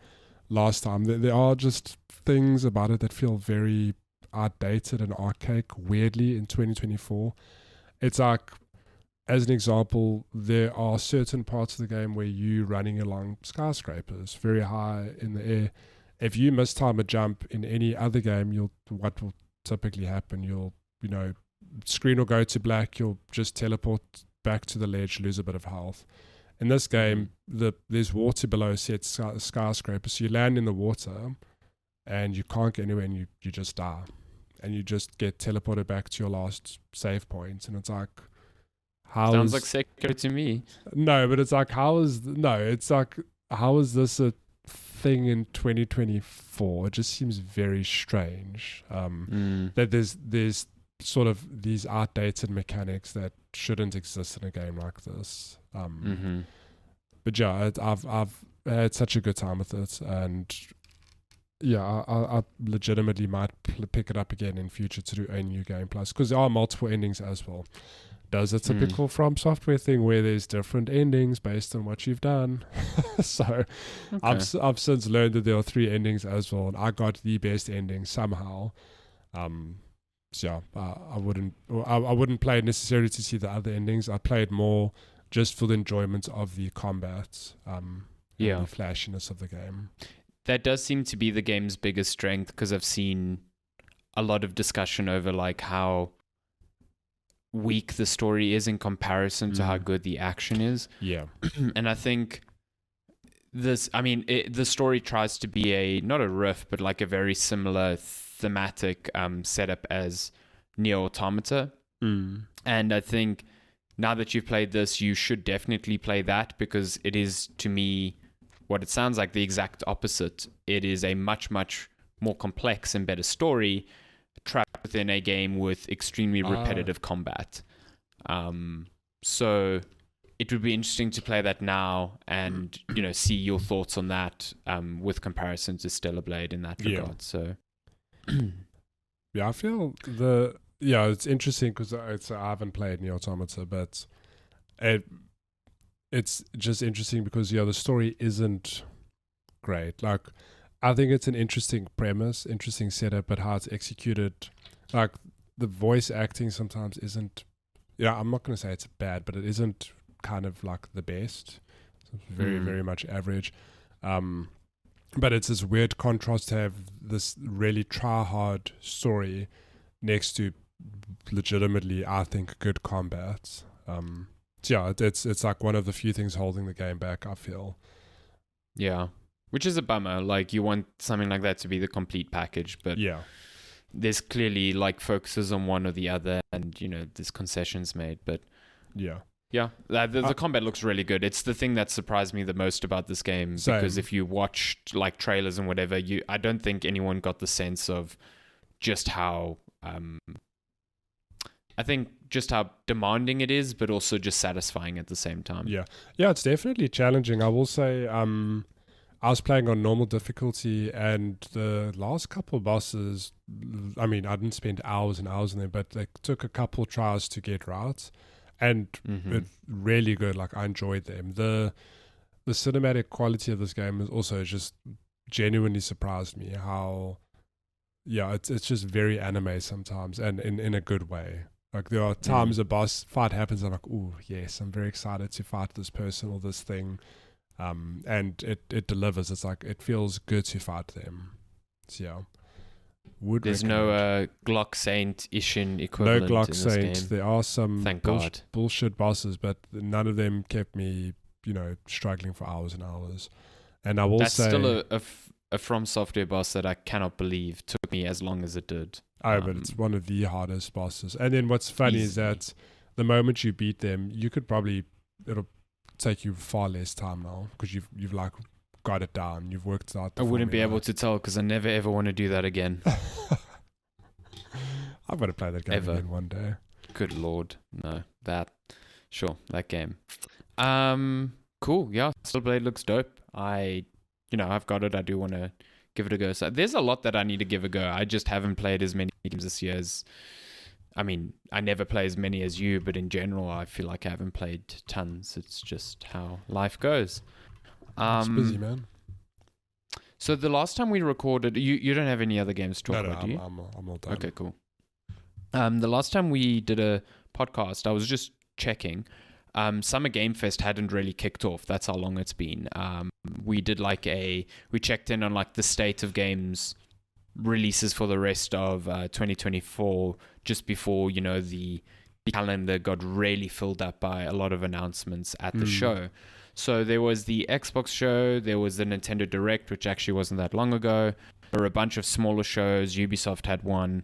last time. There are just things about it that feel very outdated and archaic, weirdly, in 2024. It's like, as an example, there are certain parts of the game where you're running along skyscrapers very high in the air. If you mistime a jump in any other game, what will typically happen? Screen will go to black, you'll just teleport back to the ledge, lose a bit of health. In this game, there's water below said skyscraper, so you land in the water and you can't get anywhere and you just die. And you just get teleported back to your last save point. And it's like,
sounds like Sekiro to me.
No, but it's like, how is this a thing in 2024? It just seems very strange that there's sort of these outdated mechanics that shouldn't exist in a game like this. But yeah, I've had such a good time with it, and yeah, I legitimately might pick it up again in future to do a new game plus, because there are multiple endings as well. Does a typical From Software thing where there's different endings based on what you've done. So okay. I've since learned that there are 3 endings as well, and I got the best ending somehow. So yeah, I wouldn't play it necessarily to see the other endings. I played more just for the enjoyment of the combat, and the flashiness of the game.
That does seem to be the game's biggest strength, because I've seen a lot of discussion over like how weak the story is in comparison to how good the action is.
Yeah.
And I think the story tries to be not a riff, but like a very similar thematic setup as Nier Automata. And I think now that you've played this, you should definitely play that, because it is, to me, what it sounds like, the exact opposite. It is a much, much more complex and better story trapped within a game with extremely repetitive combat. So it would be interesting to play that now and, see your thoughts on that with comparison to Stellar Blade in that regard. So
yeah, I feel it's interesting because I haven't played Nier Automata, but it's just interesting because the story isn't great. Like, I think it's an interesting premise, interesting setup, but how it's executed, like the voice acting sometimes isn't. I'm not going to say it's bad, but it isn't kind of like the best. It's very, very much average. But it's this weird contrast to have this really try-hard story next to legitimately, I think, good combat. It's like one of the few things holding the game back, I feel.
Yeah, which is a bummer. Like, you want something like that to be the complete package, but there's clearly like focuses on one or the other, and there's concessions made, but
yeah.
The combat looks really good. It's the thing that surprised me the most about this game, because if you watched like trailers and whatever, I don't think anyone got the sense of just how I think just how demanding it is, but also just satisfying at the same time.
Yeah, it's definitely challenging. I will say, I was playing on normal difficulty, and the last couple of bosses, I mean, I didn't spend hours and hours in them, but they took a couple tries to get right, and it really good. Like, I enjoyed them. The cinematic quality of this game is also just genuinely surprised me. How, it's just very anime sometimes, and in a good way. Like, there are times a boss fight happens, I'm like, ooh, yes, I'm very excited to fight this person or this thing. And it delivers. It's like, it feels good to fight them. So,
There's no Glock Saint Ishin equivalent.
No Glock
in
Saint.
This game.
There are some
Thank God.
bullshit bosses, but none of them kept me, struggling for hours and hours. And I will say...
That's still a From Software boss that I cannot believe took me as long as it did.
But it's one of the hardest bosses. And then what's funny is that the moment you beat them, you could probably... It'll take you far less time now, because you've like got it down. You've worked out the
I wouldn't be
formula.
able to tell, because I never ever want to do that again.
I've got to play that game again one day.
Good Lord. No, that game. Cool. Yeah, Stillblade looks dope. I've got it. I do want to give it a go. So there's a lot that I need to give a go. I just haven't played as many games this year as... I mean, I never play as many as you, but in general, I feel like I haven't played tons. It's just how life goes.
It's busy, man.
So the last time we recorded, you don't have any other games to talk about, do you?
I'm all done.
Okay, cool. The last time we did a podcast, I was just checking. Summer Game Fest hadn't really kicked off. That's how long it's been. We did we checked in on like the state of games releases for the rest of 2024, just before the calendar got really filled up by a lot of announcements at the show. So there was the Xbox show, there was the Nintendo Direct, which actually wasn't that long ago. There were a bunch of smaller shows. Ubisoft had one.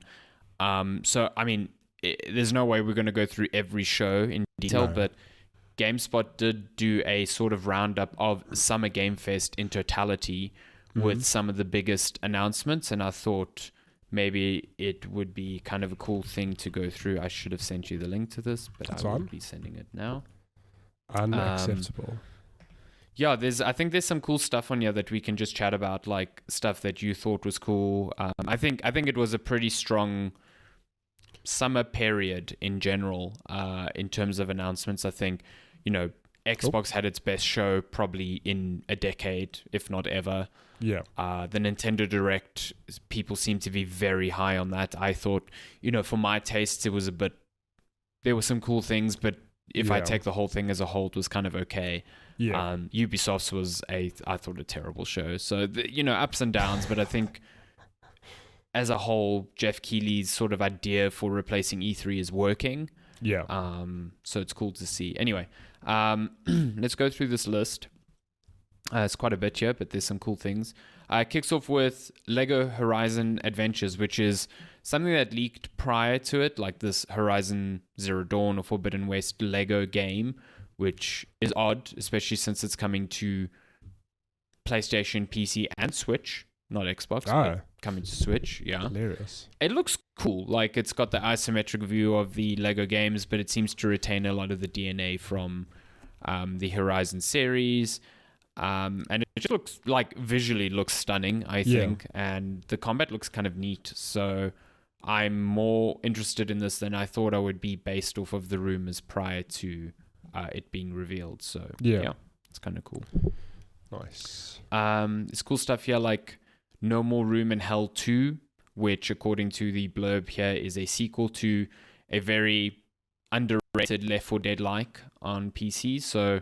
So I mean, there's no way we're going to go through every show in detail, but GameSpot did do a sort of roundup of Summer Game Fest in totality, with some of the biggest announcements, and I thought maybe it would be kind of a cool thing to go through. I should have sent you the link to this, but I won't be sending it now.
Unacceptable.
I think there's some cool stuff on here that we can just chat about, like stuff that you thought was cool. I think it was a pretty strong summer period in general, in terms of announcements. I think, Xbox had its best show probably in a decade, if not ever.
Yeah.
The Nintendo Direct, people seem to be very high on that. I thought, for my tastes, there were some cool things, but if I take the whole thing as a whole, it was kind of okay.
Yeah.
Ubisoft's was I thought, a terrible show. So, ups and downs, but I think as a whole, Jeff Keighley's sort of idea for replacing E3 is working.
Yeah.
So it's cool to see. Anyway, let's go through this list. It's quite a bit here, but there's some cool things. It kicks off with Lego Horizon Adventures, which is something that leaked prior to it, like this Horizon Zero Dawn or Forbidden West Lego game, which is odd, especially since it's coming to PlayStation, PC, and Switch. Not Xbox, but coming to Switch. Yeah.
Hilarious.
It looks cool. Like, it's got the isometric view of the Lego games, but it seems to retain a lot of the DNA from the Horizon series. And it just looks like, visually looks stunning, I think. And the combat looks kind of neat. So I'm more interested in this than I thought I would be, based off of the rumors prior to it being revealed. So yeah, it's kind of cool.
Nice.
There's cool stuff here, like No More Room in Hell 2, which, according to the blurb here, is a sequel to a very underrated Left 4 Dead-like on PC. So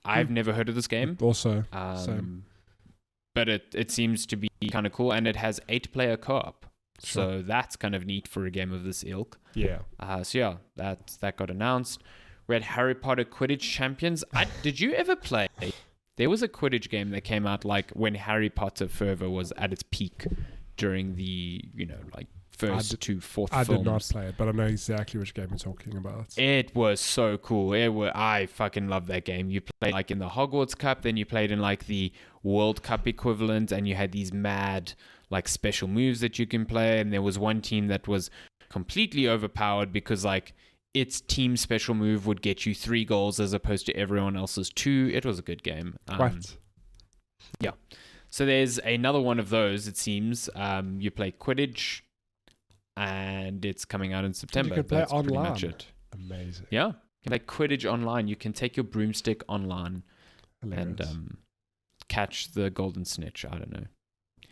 I've never heard of this game.
Also, same.
But it seems to be kind of cool, and it has 8-player co-op.
Sure.
So that's kind of neat for a game of this ilk.
Yeah.
That got announced. We had Harry Potter Quidditch Champions. Did you ever play? There was a Quidditch game that came out like when Harry Potter fervor was at its peak during the first to fourth
I
films.
did not play it, but I know exactly which game you're talking about.
It was so cool. I fucking love that game. You played like in the Hogwarts Cup, then you played in like the World Cup equivalent, and you had these mad like special moves that you can play. And there was one team that was completely overpowered because like its team special move would get you 3 goals as opposed to everyone else's 2. It was a good game.
What?
Yeah. So there's another one of those, it seems. You play Quidditch, and it's coming out in September.
You can play
That's
online.
pretty much it.
Amazing.
Yeah. You can play Quidditch online. You can take your broomstick online
Hilarious.
and catch the golden snitch. I don't know.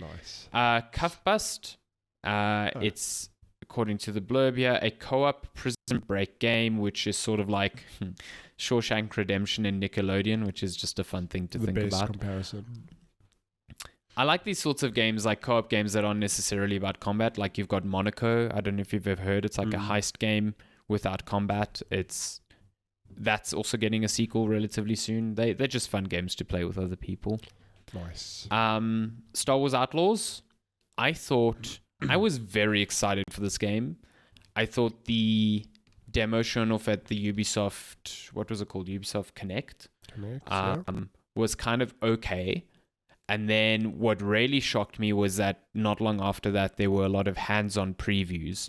Nice.
Cuff Bust. It's, according to the blurb here, a co-op prison break game, which is sort of like Shawshank Redemption and Nickelodeon, which is just a fun thing to think
The best
about.
comparison.
I like these sorts of games, like co-op games that aren't necessarily about combat. Like you've got Monaco. I don't know if you've ever heard. It's like a heist game without combat. That's also getting a sequel relatively soon. They're just fun games to play with other people.
Nice.
Star Wars Outlaws. I was very excited for this game. I thought the demo shown off at the Ubisoft, what was it called? Ubisoft Connect. Was kind of okay. And then what really shocked me was that not long after that, there were a lot of hands-on previews.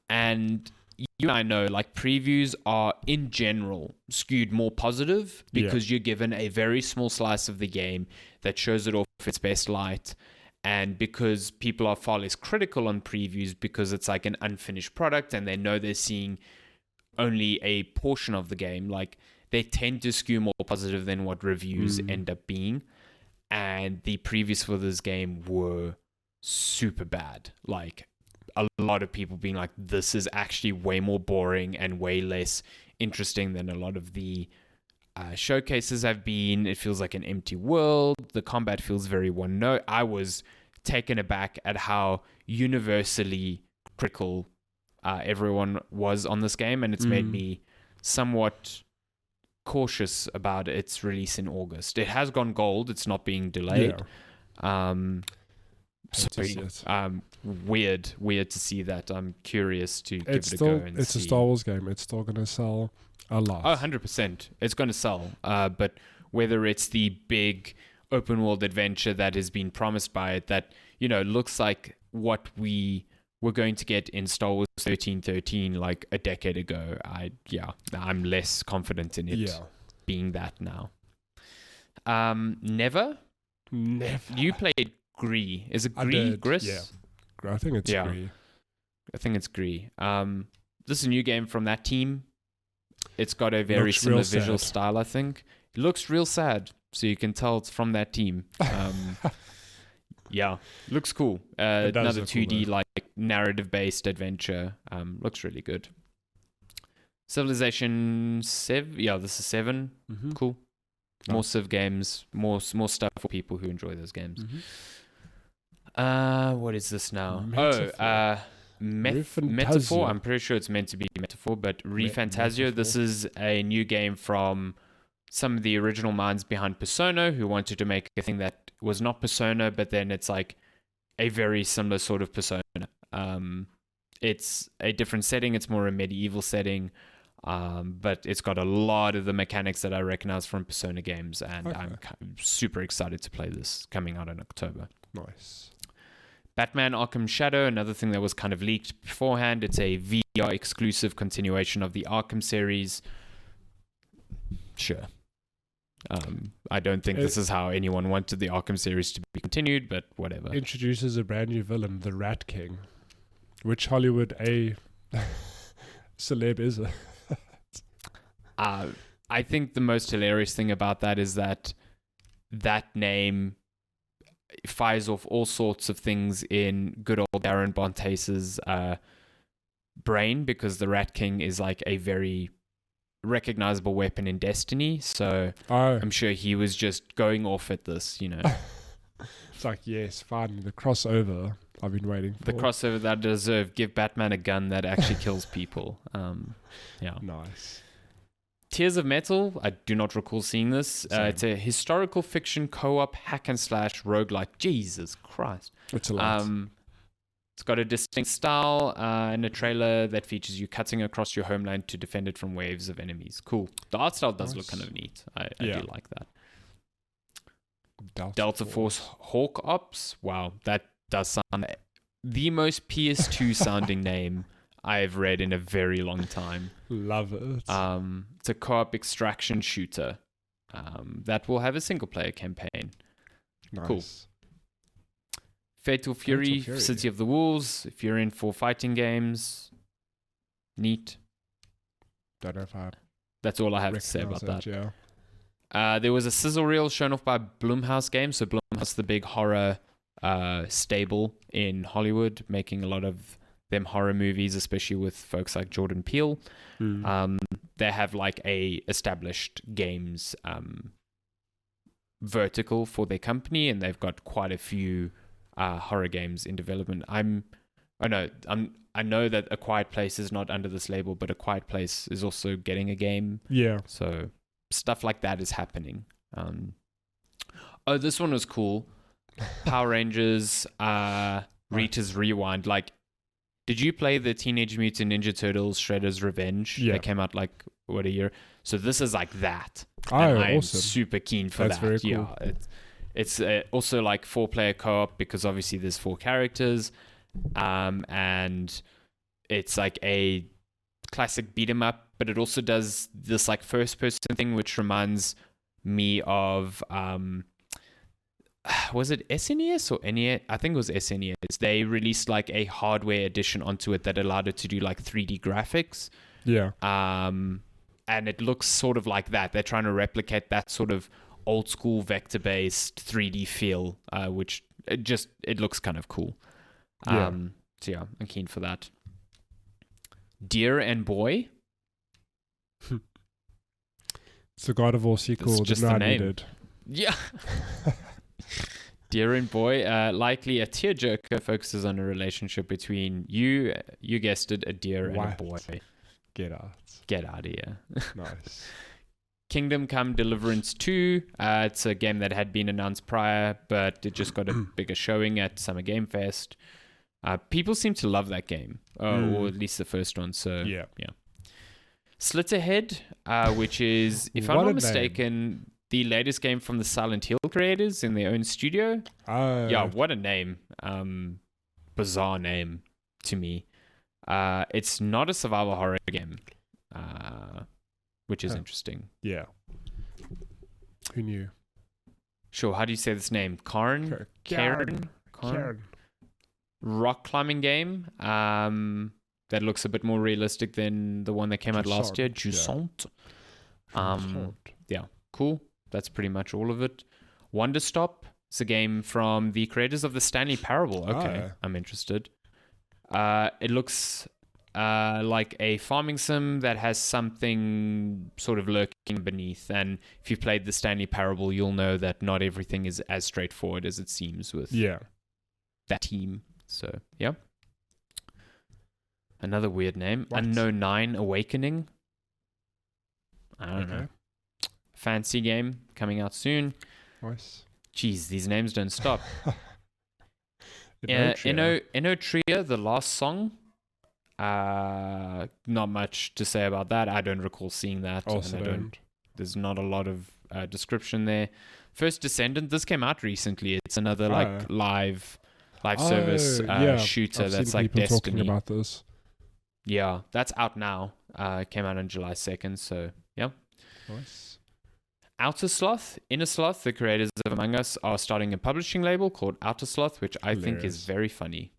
And you and I know, like, previews are, in general, skewed more positive because you're given a very small slice of the game that shows it off its best light. And because people are far less critical on previews because it's like an unfinished product and they know they're seeing only a portion of the game, like, they tend to skew more positive than what reviews end up being. And the previews for this game were super bad. Like, a lot of people being like, this is actually way more boring and way less interesting than a lot of the showcases have been. It feels like an empty world. The combat feels very one note. I was taken aback at how universally critical everyone was on this game, and it's made me somewhat cautious about its release in August. It has gone gold. It's not being delayed. Weird to see that. I'm curious to give it a go and see.
It's a Star Wars game. It's still going to sell a lot.
Oh, 100%. It's going to sell. But whether it's the big open world adventure that has been promised by it that, you know, looks like what we were going to get in Star Wars 1313 like a decade ago, I'm less confident in it being that now. Never. You played Gree. Is it Gree? Gris?
Yeah. I think it's Gree.
I think it's Gree. This is a new game from that team. It's got a very similar visual style, I think. It looks real sad, so you can tell it's from that team. Looks cool. Another 2D, like, narrative-based adventure. Looks really good. Civilization 7. Yeah, this is 7. Cool. More Civ games. More stuff for people who enjoy those games. What is this now? Metaphor. I'm pretty sure it's meant to be Metaphor, but ReFantazio. This is a new game from some of the original minds behind Persona, who wanted to make a thing that was not Persona, but then it's like a very similar sort of Persona. It's a different setting. It's more a medieval setting, but it's got a lot of the mechanics that I recognize from Persona games, and I'm super excited to play this, coming out in October.
Nice.
Batman Arkham Shadow, another thing that was kind of leaked beforehand. It's a VR exclusive continuation of the Arkham series. Sure. I don't think this is how anyone wanted the Arkham series to be continued, but whatever.
Introduces a brand new villain, the Rat King. Which Hollywood celeb is it?
I think the most hilarious thing about that is that name fires off all sorts of things in good old Darren Bontase's brain, because the Rat King is like a very recognizable weapon in Destiny, so I'm sure he was just going off at this, you know.
It's like, yes, finally, the crossover I've been waiting for.
The crossover that deserved. Give Batman a gun that actually kills people.
Nice.
Tears of Metal, I do not recall seeing this. It's a historical fiction co-op hack and slash roguelike. Jesus Christ.
It's a lot.
It's got a distinct style and a trailer that features you cutting across your homeland to defend it from waves of enemies. Cool. The art style does look kind of neat. I do like that. Delta Force Hawk Ops. Wow, that does sound the most PS2 sounding name I've read in a very long time.
Love it.
It's a co-op extraction shooter that will have a single player campaign.
Nice.
Cool. Fatal Fury, City of the Wolves. If you're in for fighting games, neat.
Don't know if I.
That's all I have to say about that.
Yeah.
There was a sizzle reel shown off by Blumhouse Games. So Blumhouse, the big horror stable in Hollywood, making a lot of them horror movies, especially with folks like Jordan Peele. They have like a established games vertical for their company, and they've got quite a few horror games in development. I know that A Quiet Place is not under this label, but A Quiet Place is also getting a game.
Yeah.
So stuff like that is happening. This one was cool. Power Rangers Rita's Rewind. Like, did you play the Teenage Mutant Ninja Turtles Shredder's Revenge?
Yeah.
That came out like, what, a year? So this is like that.
Oh,
and I'm
awesome.
super keen for
That's
that.
Very cool.
Yeah, it's also like 4-player co-op because obviously there's 4 characters. And it's like a classic beat 'em up, but it also does this like first person thing, which reminds me of was it SNES or NES? I think it was SNES. They released like a hardware edition onto it that allowed it to do like 3D graphics.
Yeah.
And it looks sort of like that. They're trying to replicate that sort of old school vector based 3D feel, which it looks kind of cool.
Yeah.
So yeah, I'm keen for that. Deer and Boy.
It's the God of War sequel.
It's just the name.
Needed.
Yeah. Deer and Boy, likely a tearjerker, focuses on a relationship between you guessed it, a deer and a boy.
Get out.
Get out of here.
Nice.
Kingdom Come Deliverance 2. It's a game that had been announced prior, but it just got a bigger showing at Summer Game Fest. People seem to love that game, or at least the first one. So yeah. Slitterhead, which is, if I'm not mistaken, the latest game from the Silent Hill creators in their own studio. Yeah, what a name. Bizarre name to me. It's not a survival horror game, which is interesting.
Yeah. Who knew?
Sure, how do you say this name? Karen? Rock climbing game that looks a bit more realistic than the one that came out last year. Jusant. Yeah, cool. That's pretty much all of it. Wonder Stop. It's a game from the creators of the Stanley Parable. Okay, I'm interested. It looks like a farming sim that has something sort of lurking beneath. And if you've played the Stanley Parable, you'll know that not everything is as straightforward as it seems with that team. So, yeah. Another weird name.
What?
Unknown 9 Awakening. I don't know. Fancy game coming out soon.
Nice.
Jeez, these names don't stop. Erdtree, The Last Song. Not much to say about that. I don't recall seeing that.
Also
there's not a lot of description there. First Descendant. This came out recently. It's another live service shooter.
I've
that's
seen
like
people
Destiny.
Talking about this.
Yeah, that's out now. It came out on July 2nd. So yeah.
Nice.
Outer Sloth, Inner Sloth, the creators of Among Us, are starting a publishing label called Outer Sloth, which I think is very funny.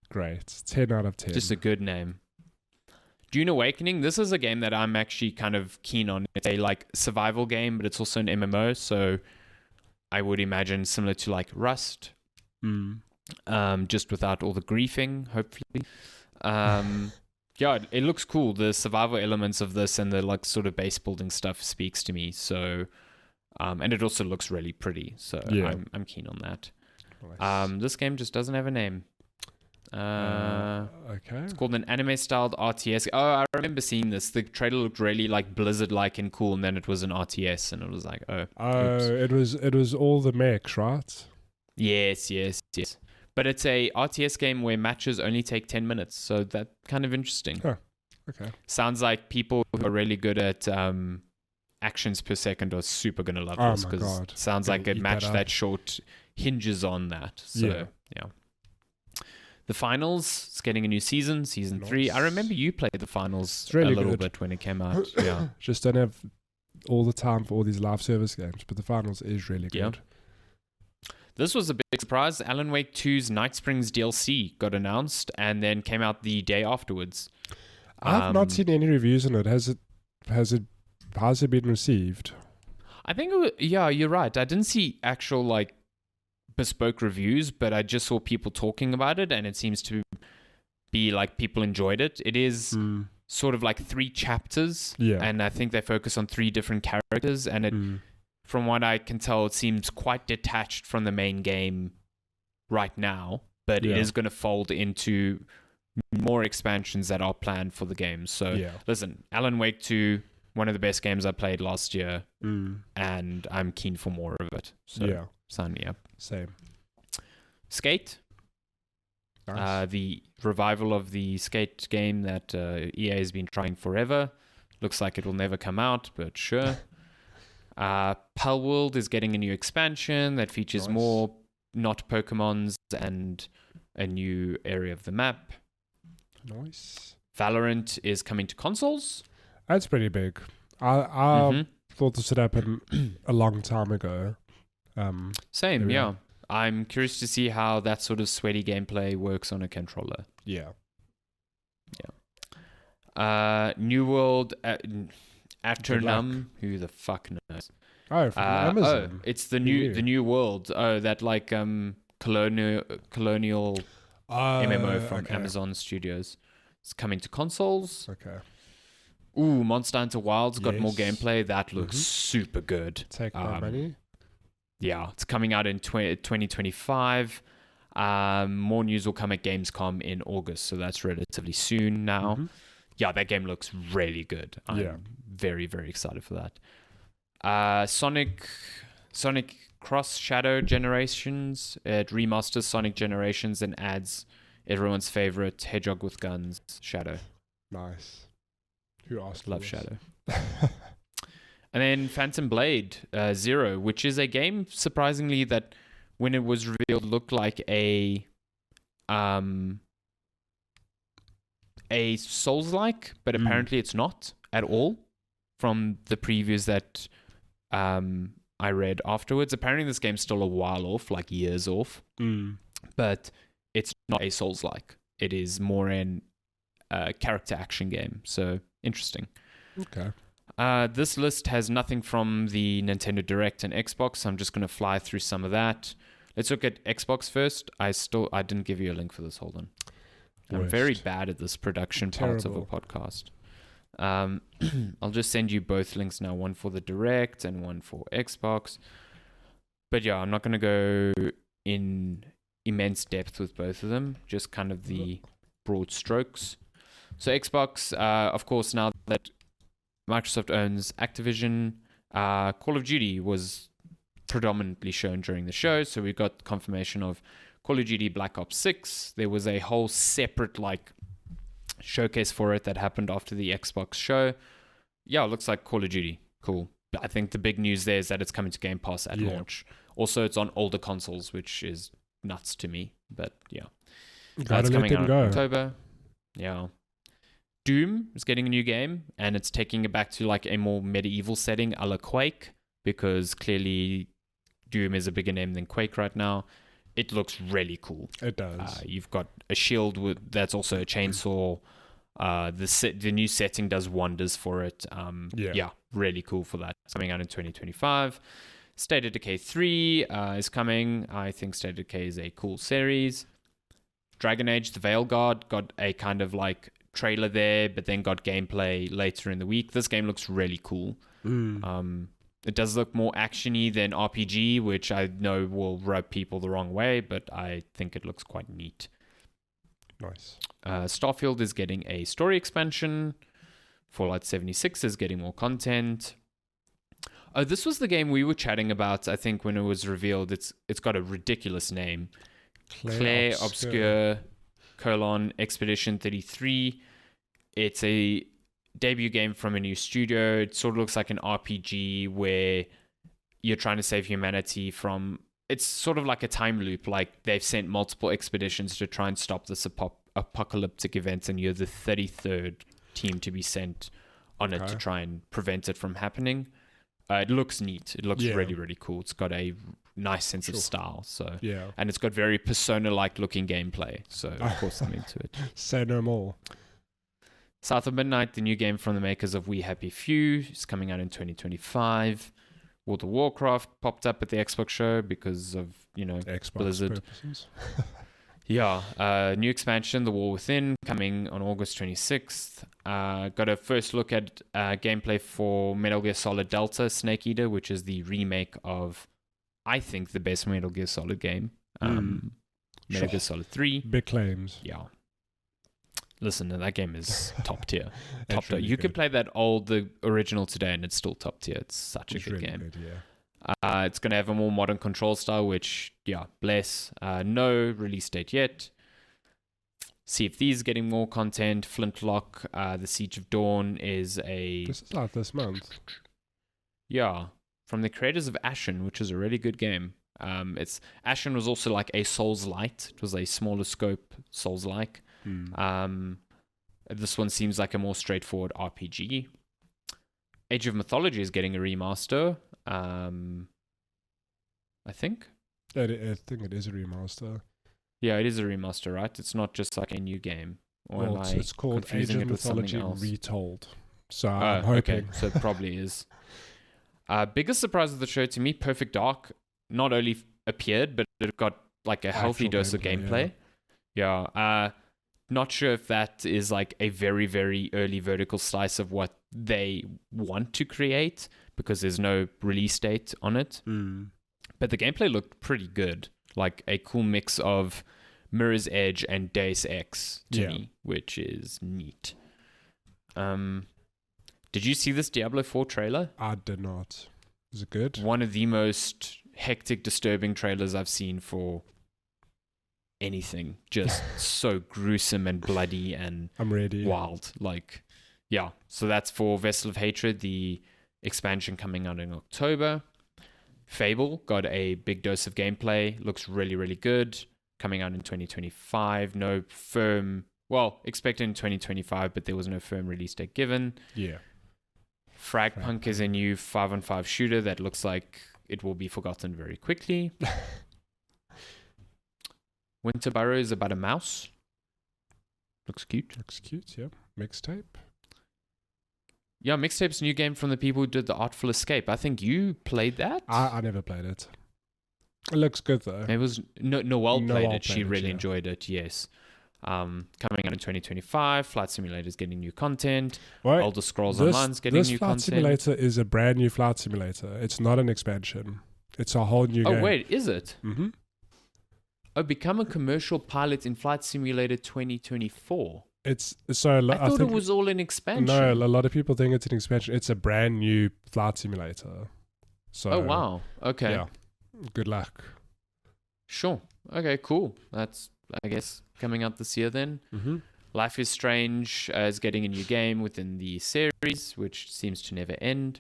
Great. 10 out of 10.
Just a good name. Dune Awakening, this is a game that I'm actually kind of keen on. It's a survival game, but it's also an MMO, so I would imagine similar to like Rust, just without all the griefing, hopefully. Yeah, it looks cool. The survival elements of this and the sort of base building stuff speaks to me. So, and it also looks really pretty. So I'm keen on that. Nice. This game just doesn't have a name.
Okay.
It's called an anime-styled RTS. Oh, I remember seeing this. The trailer looked really like Blizzard-like and cool, and then it was an RTS, and it was like, oops.
It was all the mechs, right?
Yes. But it's a RTS game where matches only take 10 minutes, so that's kind of interesting.
Huh. Okay.
Sounds like people who are really good at actions per second are super going to love this, because it sounds like a match that short hinges on that. So, yeah. The finals, it's getting a new season 3. I remember you played the finals really a little bit when it came out. Yeah.
Just don't have all the time for all these live service games, but the finals is really good.
This was a big surprise. Alan Wake 2's Night Springs DLC got announced and then came out the day afterwards.
I've not seen any reviews on it. Has it been received?
I think you're right. I didn't see actual like bespoke reviews, but I just saw people talking about it, and it seems to be like people enjoyed it. It is sort of like 3 chapters, and I think they focus on 3 different characters, and it, from what I can tell, it seems quite detached from the main game right now, but it is going to fold into more expansions that are planned for the game. So listen, Alan Wake 2, one of the best games I played last year, and I'm keen for more of it. So sign me up.
Same.
Skate. Nice. The revival of the Skate game that EA has been trying forever. Looks like it will never come out, but sure. Pal World is getting a new expansion that features more not Pokemons and a new area of the map.
Nice.
Valorant is coming to consoles.
That's pretty big. I thought this would happen a long time ago.
Same, yeah. I'm curious to see how that sort of sweaty gameplay works on a controller.
Yeah.
New World Aternum. Who the fuck knows?
Oh, from Amazon.
It's the new world. Oh, that like colonial MMO from Amazon Studios. It's coming to consoles.
Okay.
Ooh, Monster Hunter Wilds got more gameplay. That looks super good.
Take my money.
Yeah, it's coming out in 2025. More news will come at Gamescom in August, so that's relatively soon now. Yeah, that game looks really good. I'm very, very excited for that. Sonic Cross Shadow Generations. It remasters Sonic Generations and adds everyone's favorite Hedgehog with Guns, Shadow.
Nice. Who asked?
Love Shadow. And then Phantom Blade Zero, which is a game, surprisingly, that when it was revealed looked like a Souls-like, but apparently it's not at all from the previews that I read afterwards. Apparently this game's still a while off, like years off, but it's not a Souls-like. It is more an character action game, so interesting.
Okay.
This list has nothing from the Nintendo Direct and Xbox, so I'm just going to fly through some of that. Let's look at Xbox first. I didn't give you a link for this. Hold on. I'm very bad at this production part of a podcast. I'll just send you both links now, one for the Direct and one for Xbox. But yeah, I'm not going to go in immense depth with both of them, just kind of the broad strokes. So Xbox, of course, now that Microsoft owns Activision, Call of Duty was predominantly shown during the show, so we got confirmation of Call of Duty Black Ops 6. There was a whole separate showcase for it that happened after the Xbox show. Yeah, it looks like Call of Duty. Cool. But I think the big news there is that it's coming to Game Pass at launch. Also, it's on older consoles, which is nuts to me. But yeah, that's coming out in October. Yeah. Doom is getting a new game, and it's taking it back to like a more medieval setting a la Quake, because clearly Doom is a bigger name than Quake right now. It looks really cool.
It does.
You've got a shield that's also a chainsaw. The new setting does wonders for it. Yeah, really cool for that. It's coming out in 2025. State of Decay 3 is coming. I think State of Decay is a cool series. Dragon Age: The Veilguard got a kind of like trailer there, but then got gameplay later in the week. This game looks really cool. It does look more actiony than RPG, which I know will rub people the wrong way, but I think it looks quite neat.
Nice.
Starfield is getting a story expansion. Fallout 76 is getting more content. Oh, this was the game we were chatting about, I think, when it was revealed. It's got a ridiculous name. Claire Obscure, Expedition 33. It's a debut game from a new studio. It sort of looks like an RPG where you're trying to save humanity from... It's sort of like a time loop. Like they've sent multiple expeditions to try and stop this apocalyptic event, and you're the 33rd team to be sent on it to try and prevent it from happening. It looks neat. It looks really, really cool. It's got a nice sense of style. So and it's got very Persona-like looking gameplay. So of course I'm into it.
Say no more.
South of Midnight, the new game from the makers of We Happy Few, is coming out in 2025. World of Warcraft popped up at the Xbox show because of,
Xbox
Blizzard.
Purposes.
New expansion, The War Within, coming on August 26th. Got a first look at gameplay for Metal Gear Solid Delta Snake Eater, which is the remake of, I think, the best Metal Gear Solid game. Metal Gear Solid 3.
Big claims.
Yeah. Listen, that game is top tier.
Top tier.
Really you could play the original today and it's still top tier. It's such a good
really
game.
Good, yeah.
It's going to have a more modern control style, which, bless. No release date yet. Sea of Thieves getting more content. Flintlock, The Siege of Dawn is a...
This is out this month.
Yeah, from the creators of Ashen, which is a really good game. Ashen was also like a Souls-light. It was a smaller scope Souls-like. This one seems like a more straightforward RPG. Age of Mythology is getting a remaster. I think.
I think it is a remaster.
Yeah, it is a remaster, right? It's not just like a new game.
Or it's called Age of Mythology Retold. So I'm hoping.
Okay. So it probably is. Biggest surprise of the show to me, Perfect Dark not only appeared, but it got like a healthy dose of gameplay. Yeah. Not sure if that is like a very, very early vertical slice of what they want to create, because there's no release date on it. But the gameplay looked pretty good. Like a cool mix of Mirror's Edge and Deus Ex to me, which is neat. Did you see this Diablo 4 trailer?
I did not. Is it good?
One of the most hectic, disturbing trailers I've seen for anything. Just so gruesome and bloody and
I'm ready.
Wild. So that's for Vessel of Hatred, the expansion coming out in October. Fable got a big dose of gameplay. Looks really, really good. Coming out in 2025. No firm... Well, expected in 2025, but there was no firm release date given.
Yeah.
Fragpunk is a new 5-on-5 shooter that looks like it will be forgotten very quickly. Winter Burrow is about a mouse. Looks cute.
Yeah. Mixtape.
Yeah, Mixtape's a new game from the people who did The Artful Escape. I think you played that?
I never played it. It looks good, though.
It was... Noelle played it. She really enjoyed it, yes. Coming out in 2025. Flight Simulator is getting new content.
Wait,
Elder Scrolls Online is getting new content.
This Flight Simulator is a brand new Flight Simulator. It's not an expansion. It's a whole new game.
Oh, wait, is it?
Mm-hmm.
Oh, become a commercial pilot in Flight Simulator 2024.
It's so.
I thought it was all an expansion.
No, a lot of people think it's an expansion. It's a brand new Flight Simulator. So.
Oh wow. Okay.
Yeah. Good luck.
Sure. Okay. Cool. That's, I guess, coming out this year then.
Mm-hmm.
Life is Strange is getting a new game within the series, which seems to never end.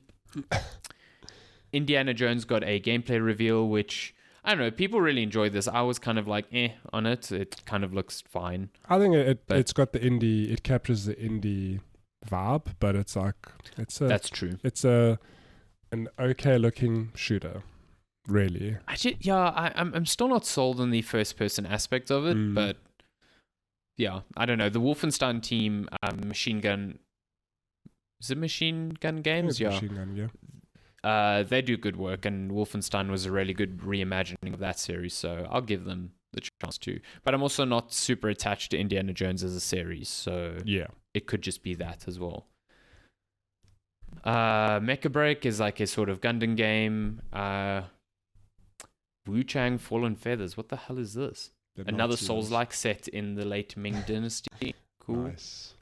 Indiana Jones got a gameplay reveal, which, I don't know, people really enjoyed this. I was kind of like, on it. It kind of looks fine.
I think it's got the indie, it captures the indie vibe, but it's like,
that's true.
It's an okay looking shooter, really.
I'm still not sold on the first person aspect of it, but yeah, I don't know. The Wolfenstein team, Machine Gun, is it Machine Gun Games? Yeah.
Machine Gun, yeah.
They do good work, and Wolfenstein was a really good reimagining of that series, so I'll give them the chance to. But I'm also not super attached to Indiana Jones as a series, so
yeah,
it could just be that as well. Mecha Break is like a sort of Gundam game. Wu-Chang Fallen Feathers, what the hell is this? Another Souls-like set in the late Ming Dynasty. Cool.
Nice.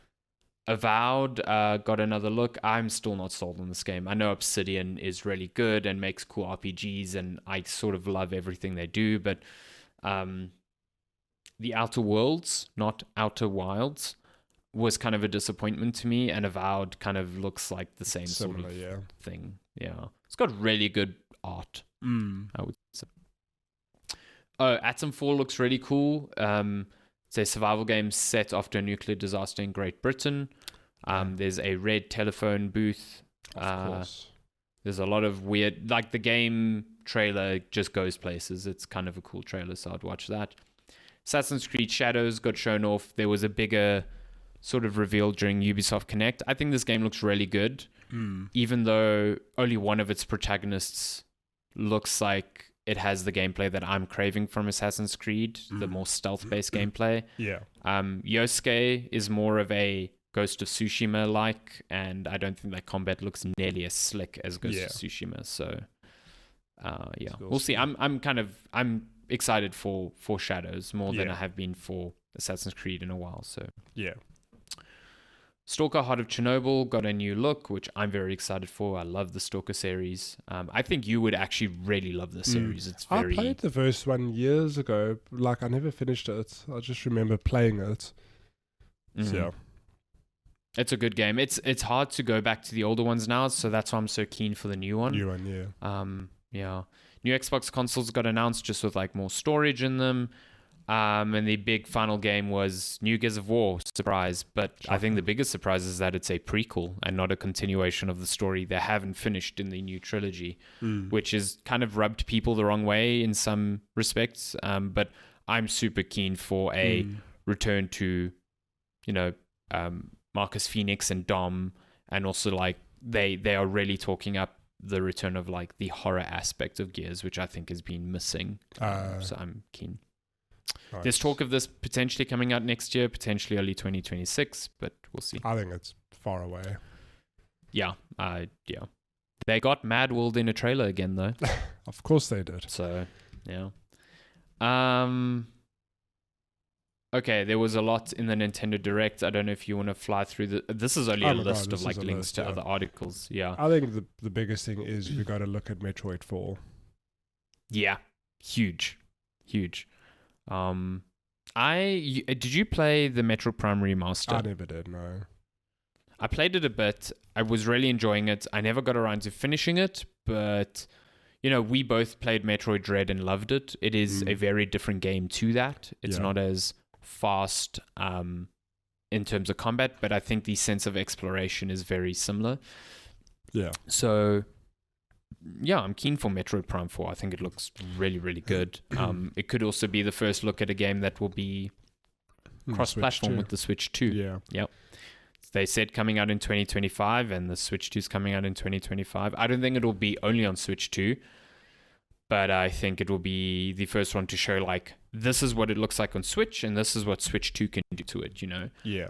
Avowed got another look. I'm still not sold on this game. I know Obsidian is really good and makes cool RPGs, and I sort of love everything they do, but The Outer Worlds, not Outer Wilds, was kind of a disappointment to me, and Avowed kind of looks like the same sort of thing. Yeah. It's got really good art, I would say. Oh, Atomfall looks really cool. It's a survival game set after a nuclear disaster in Great Britain. There's a red telephone booth.
Of course.
There's a lot of weird... Like, the game trailer just goes places. It's kind of a cool trailer, so I'd watch that. Assassin's Creed Shadows got shown off. There was a bigger sort of reveal during Ubisoft Connect. I think this game looks really good, even though only one of its protagonists looks like it has the gameplay that I'm craving from Assassin's Creed, the more stealth-based gameplay.
Yeah.
Yosuke is more of a Ghost of Tsushima-like, and I don't think that combat looks nearly as slick as Ghost of Tsushima. So, we'll see. I'm excited for Shadows more than I have been for Assassin's Creed in a while. So
yeah.
Stalker Heart of Chernobyl got a new look, which I'm very excited for. I love the Stalker series. I think you would actually really love this series. It's very...
I played the first one years ago. Like, I never finished it. I just remember playing it. So, yeah.
It's a good game. It's hard to go back to the older ones now, so that's why I'm so keen for the new one. Yeah. New Xbox consoles got announced just with like more storage in them. And the big final game was New Gears of War, surprise. But I think the biggest surprise is that it's a prequel and not a continuation of the story they haven't finished in the new trilogy, which has kind of rubbed people the wrong way in some respects. But I'm super keen for a return to, Marcus Phoenix and Dom, and also like they are really talking up the return of like the horror aspect of Gears, which I think has been missing. So I'm keen. Nice. There's talk of this potentially coming out next year, potentially early 2026, but we'll see.
I think it's far away.
Yeah. They got Mad World in a trailer again, though.
Of course they did.
So, yeah. Okay, there was a lot in the Nintendo Direct. I don't know if you want to fly through this is only a list of like links to other articles. Yeah.
I think the biggest thing is we got to look at Metroid 4.
Yeah. Huge. Did you play the Metroid Prime Remaster?
I never did, no.
I played it a bit. I was really enjoying it. I never got around to finishing it, but we both played Metroid Dread and loved it. It is a very different game to that. It's not as fast in terms of combat, but I think the sense of exploration is very similar. Yeah. So yeah, I'm keen for Metroid Prime 4. I think it looks really, really good. It could also be the first look at a game that will be cross-platform with the Switch 2.
Yeah.
Yep. They said coming out in 2025, and the Switch 2 is coming out in 2025. I don't think it will be only on Switch 2, but I think it will be the first one to show, like, this is what it looks like on Switch, and this is what Switch 2 can do to it,
Yeah.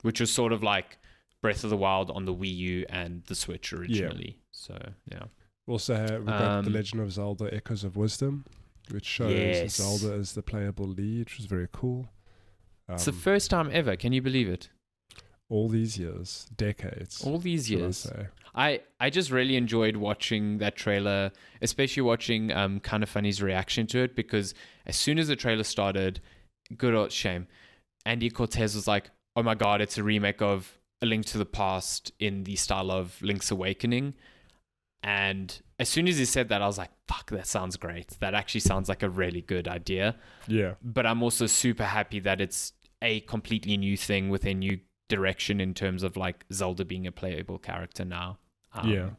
Which was sort of like Breath of the Wild on the Wii U and the Switch originally. Yeah. So, yeah.
Also, we've got The Legend of Zelda Echoes of Wisdom, which shows Zelda as the playable lead, which is very cool.
It's the first time ever. Can you believe it?
All these years. Decades.
All these years. I just really enjoyed watching that trailer, especially watching Kind of Funny's reaction to it, because as soon as the trailer started, good old shame, Andy Cortez was like, oh my God, it's a remake of A Link to the Past in the style of Link's Awakening. And as soon as he said that, I was like, fuck, that sounds great. That actually sounds like a really good idea.
Yeah.
But I'm also super happy that it's a completely new thing with a new direction in terms of like Zelda being a playable character now. Yeah.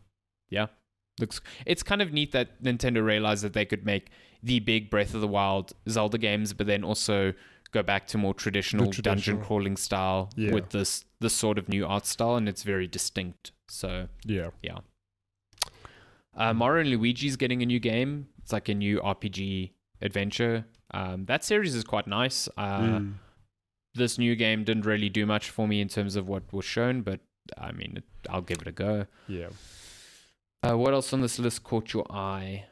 It's kind of neat that Nintendo realized that they could make the big Breath of the Wild Zelda games, but then also go back to more traditional dungeon crawling style with this sort of new art style, and it's very distinct. So yeah. Mario and Luigi's getting a new game. It's like a new RPG adventure. That series is quite nice. This new game didn't really do much for me in terms of what was shown, but I mean, I'll give it a go.
Yeah.
What else on this list caught your eye?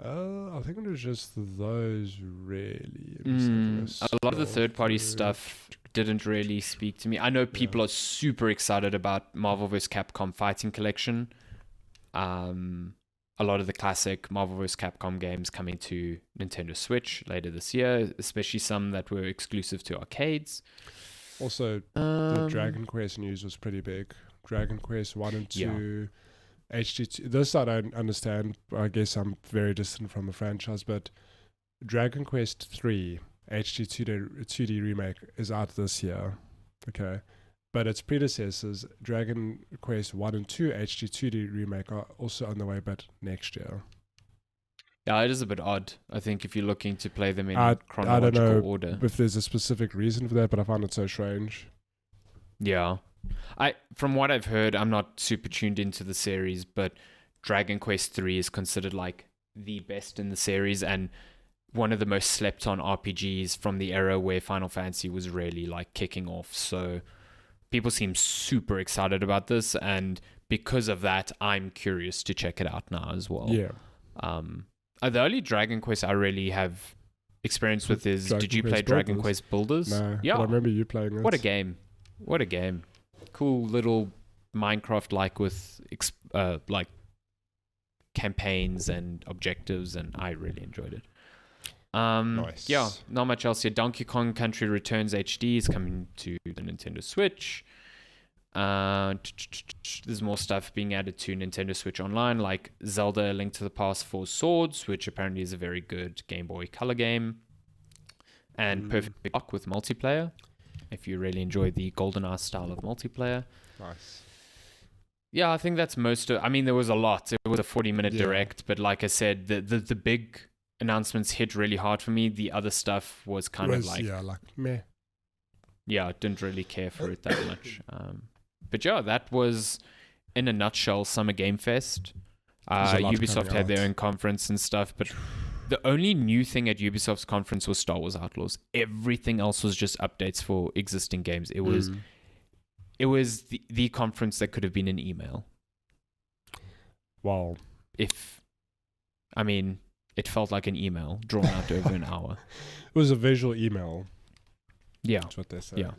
I think it was just those, really.
A lot of the third-party stuff didn't really speak to me. I know people are super excited about Marvel vs. Capcom Fighting Collection. a lot of the classic Marvel vs. Capcom games coming to Nintendo Switch later this year, especially some that were exclusive to arcades.
Also, the Dragon Quest news was pretty big. Dragon Quest 1 and 2, HD2. This I don't understand. I guess I'm very distant from the franchise, but Dragon Quest 3 HD 2D remake is out this year. Okay. But its predecessors, Dragon Quest 1 and 2 HD 2D remake, are also on the way, but next year.
Yeah, it is a bit odd. I think if you're looking to play them in chronological
I don't know
order.
If there's a specific reason for that, but I find it so strange.
Yeah. From what I've heard, I'm not super tuned into the series, but Dragon Quest 3 is considered like the best in the series and one of the most slept on RPGs from the era where Final Fantasy was really like kicking off. So people seem super excited about this, and because of that, I'm curious to check it out now as well.
Yeah.
The only Dragon Quest I really have experience with is, did you play Dragon Quest Builders?
No, yeah. But I remember you playing it.
What a game. What a game. Cool little Minecraft-like with like campaigns and objectives, and I really enjoyed it.
Nice.
Yeah, not much else here. Donkey Kong Country Returns HD is coming to the Nintendo Switch. There's more stuff being added to Nintendo Switch Online, like Zelda: A Link to the Past 4 Swords, which apparently is a very good Game Boy Color game, and Perfect Block with multiplayer, if you really enjoy the GoldenEye style of multiplayer.
Nice.
Yeah, I think that's most of... I mean, there was a lot. It was a 40-minute direct, but like I said, the big announcements hit really hard for me. The other stuff was of like...
Yeah, like, meh.
Yeah, I didn't really care for it that much. But yeah, that was, in a nutshell, Summer Game Fest. Ubisoft had their own conference and stuff, but the only new thing at Ubisoft's conference was Star Wars Outlaws. Everything else was just updates for existing games. It was the conference that could have been an email.
Wow.
It felt like an email drawn out over an hour.
It was a visual email.
Yeah.
That's what they said.
Yeah.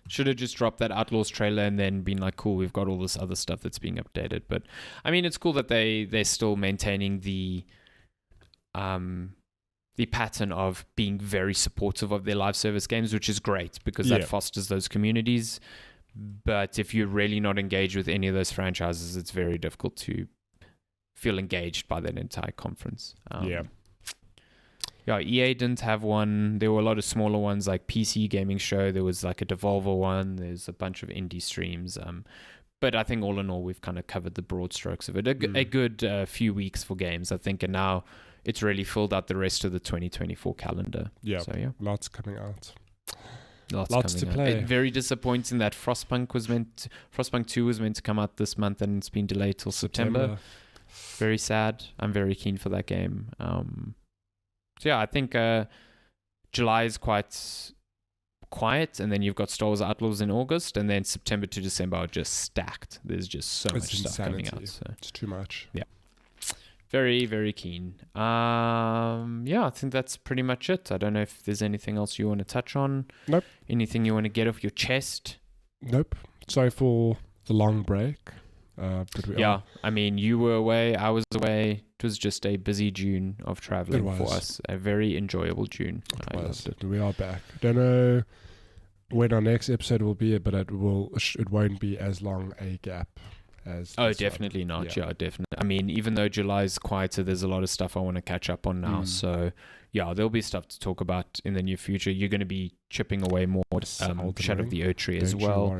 Should have just dropped that Outlaws trailer and then been like, cool, we've got all this other stuff that's being updated. But I mean, it's cool that they're still maintaining the pattern of being very supportive of their live service games, which is great because that fosters those communities. But if you're really not engaged with any of those franchises, it's very difficult to feel engaged by that entire conference. Yeah, EA didn't have one. There were a lot of smaller ones like PC Gaming Show. There was like a Devolver one. There's a bunch of indie streams. But I think all in all, we've kind of covered the broad strokes of it. A good few weeks for games, I think. And now it's really filled out the rest of the 2024 calendar.
Yeah,
so, yeah.
Lots coming out.
Lots
to play.
Very disappointing that Frostpunk 2 was meant to come out this month and it's been delayed till September. Very sad. I'm very keen for that game. So yeah, I think July is quite quiet, and then you've got Star Wars Outlaws in August, and then September to December are just stacked. There's just so much stuff coming out. So.
It's too much.
Yeah. Very, very keen. Yeah, I think that's pretty much it. I don't know if there's anything else you want to touch on.
Nope.
Anything you want to get off your chest?
Nope. Sorry for the long break.
I mean, you were away, I was away. It was just a busy June of traveling for us. A very enjoyable June. I loved it.
We are back. Don't know when our next episode will be, but it won't be as long a gap as.
Oh, definitely not. Yeah, definitely. I mean, even though July is quieter, there's a lot of stuff I want to catch up on now. So yeah, there'll be stuff to talk about in the near future. You're going to be chipping away more Shadow of the Erdtree as well.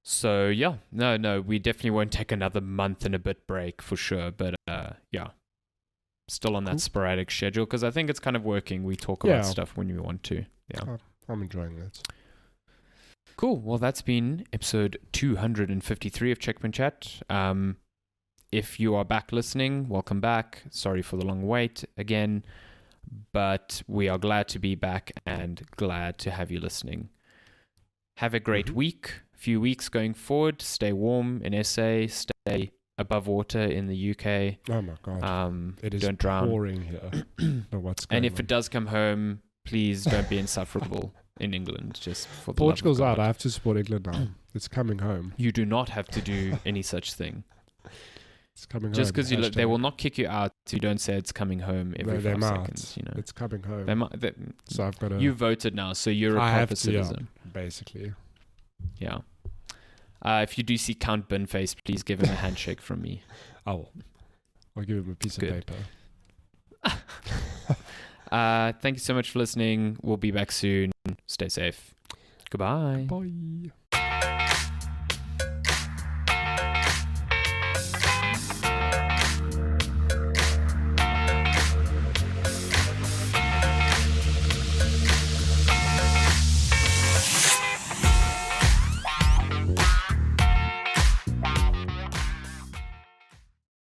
So yeah, no, we definitely won't take another month and a bit break for sure. But yeah, still on that sporadic schedule because I think it's kind of working. We talk about stuff when we want to. Yeah,
I'm enjoying that.
Cool. Well, that's been episode 253 of Checkpoint Chat. If you are back listening, welcome back. Sorry for the long wait again, but we are glad to be back and glad to have you listening. Have a great week. Few weeks going forward. Stay warm in SA. Stay above water in the UK.
Oh my God! It is
don't drown.
Pouring here.
And if it does come home, please don't be insufferable in England. Just for the
Portugal's
love of God.
out. I have to support England now. It's coming home.
You do not have to do any such thing.
It's coming
Just
home.
because they will not kick you out if you don't say it's coming home every 5 seconds. You know,
it's coming home.
So
I've got to.
You voted now, so you're a proper citizen.
Basically.
Yeah. If you do see Count Binface, please give him a handshake from me.
I'll give him a piece of paper.
Thank you so much for listening. We'll be back soon. Stay safe. Goodbye.
Bye.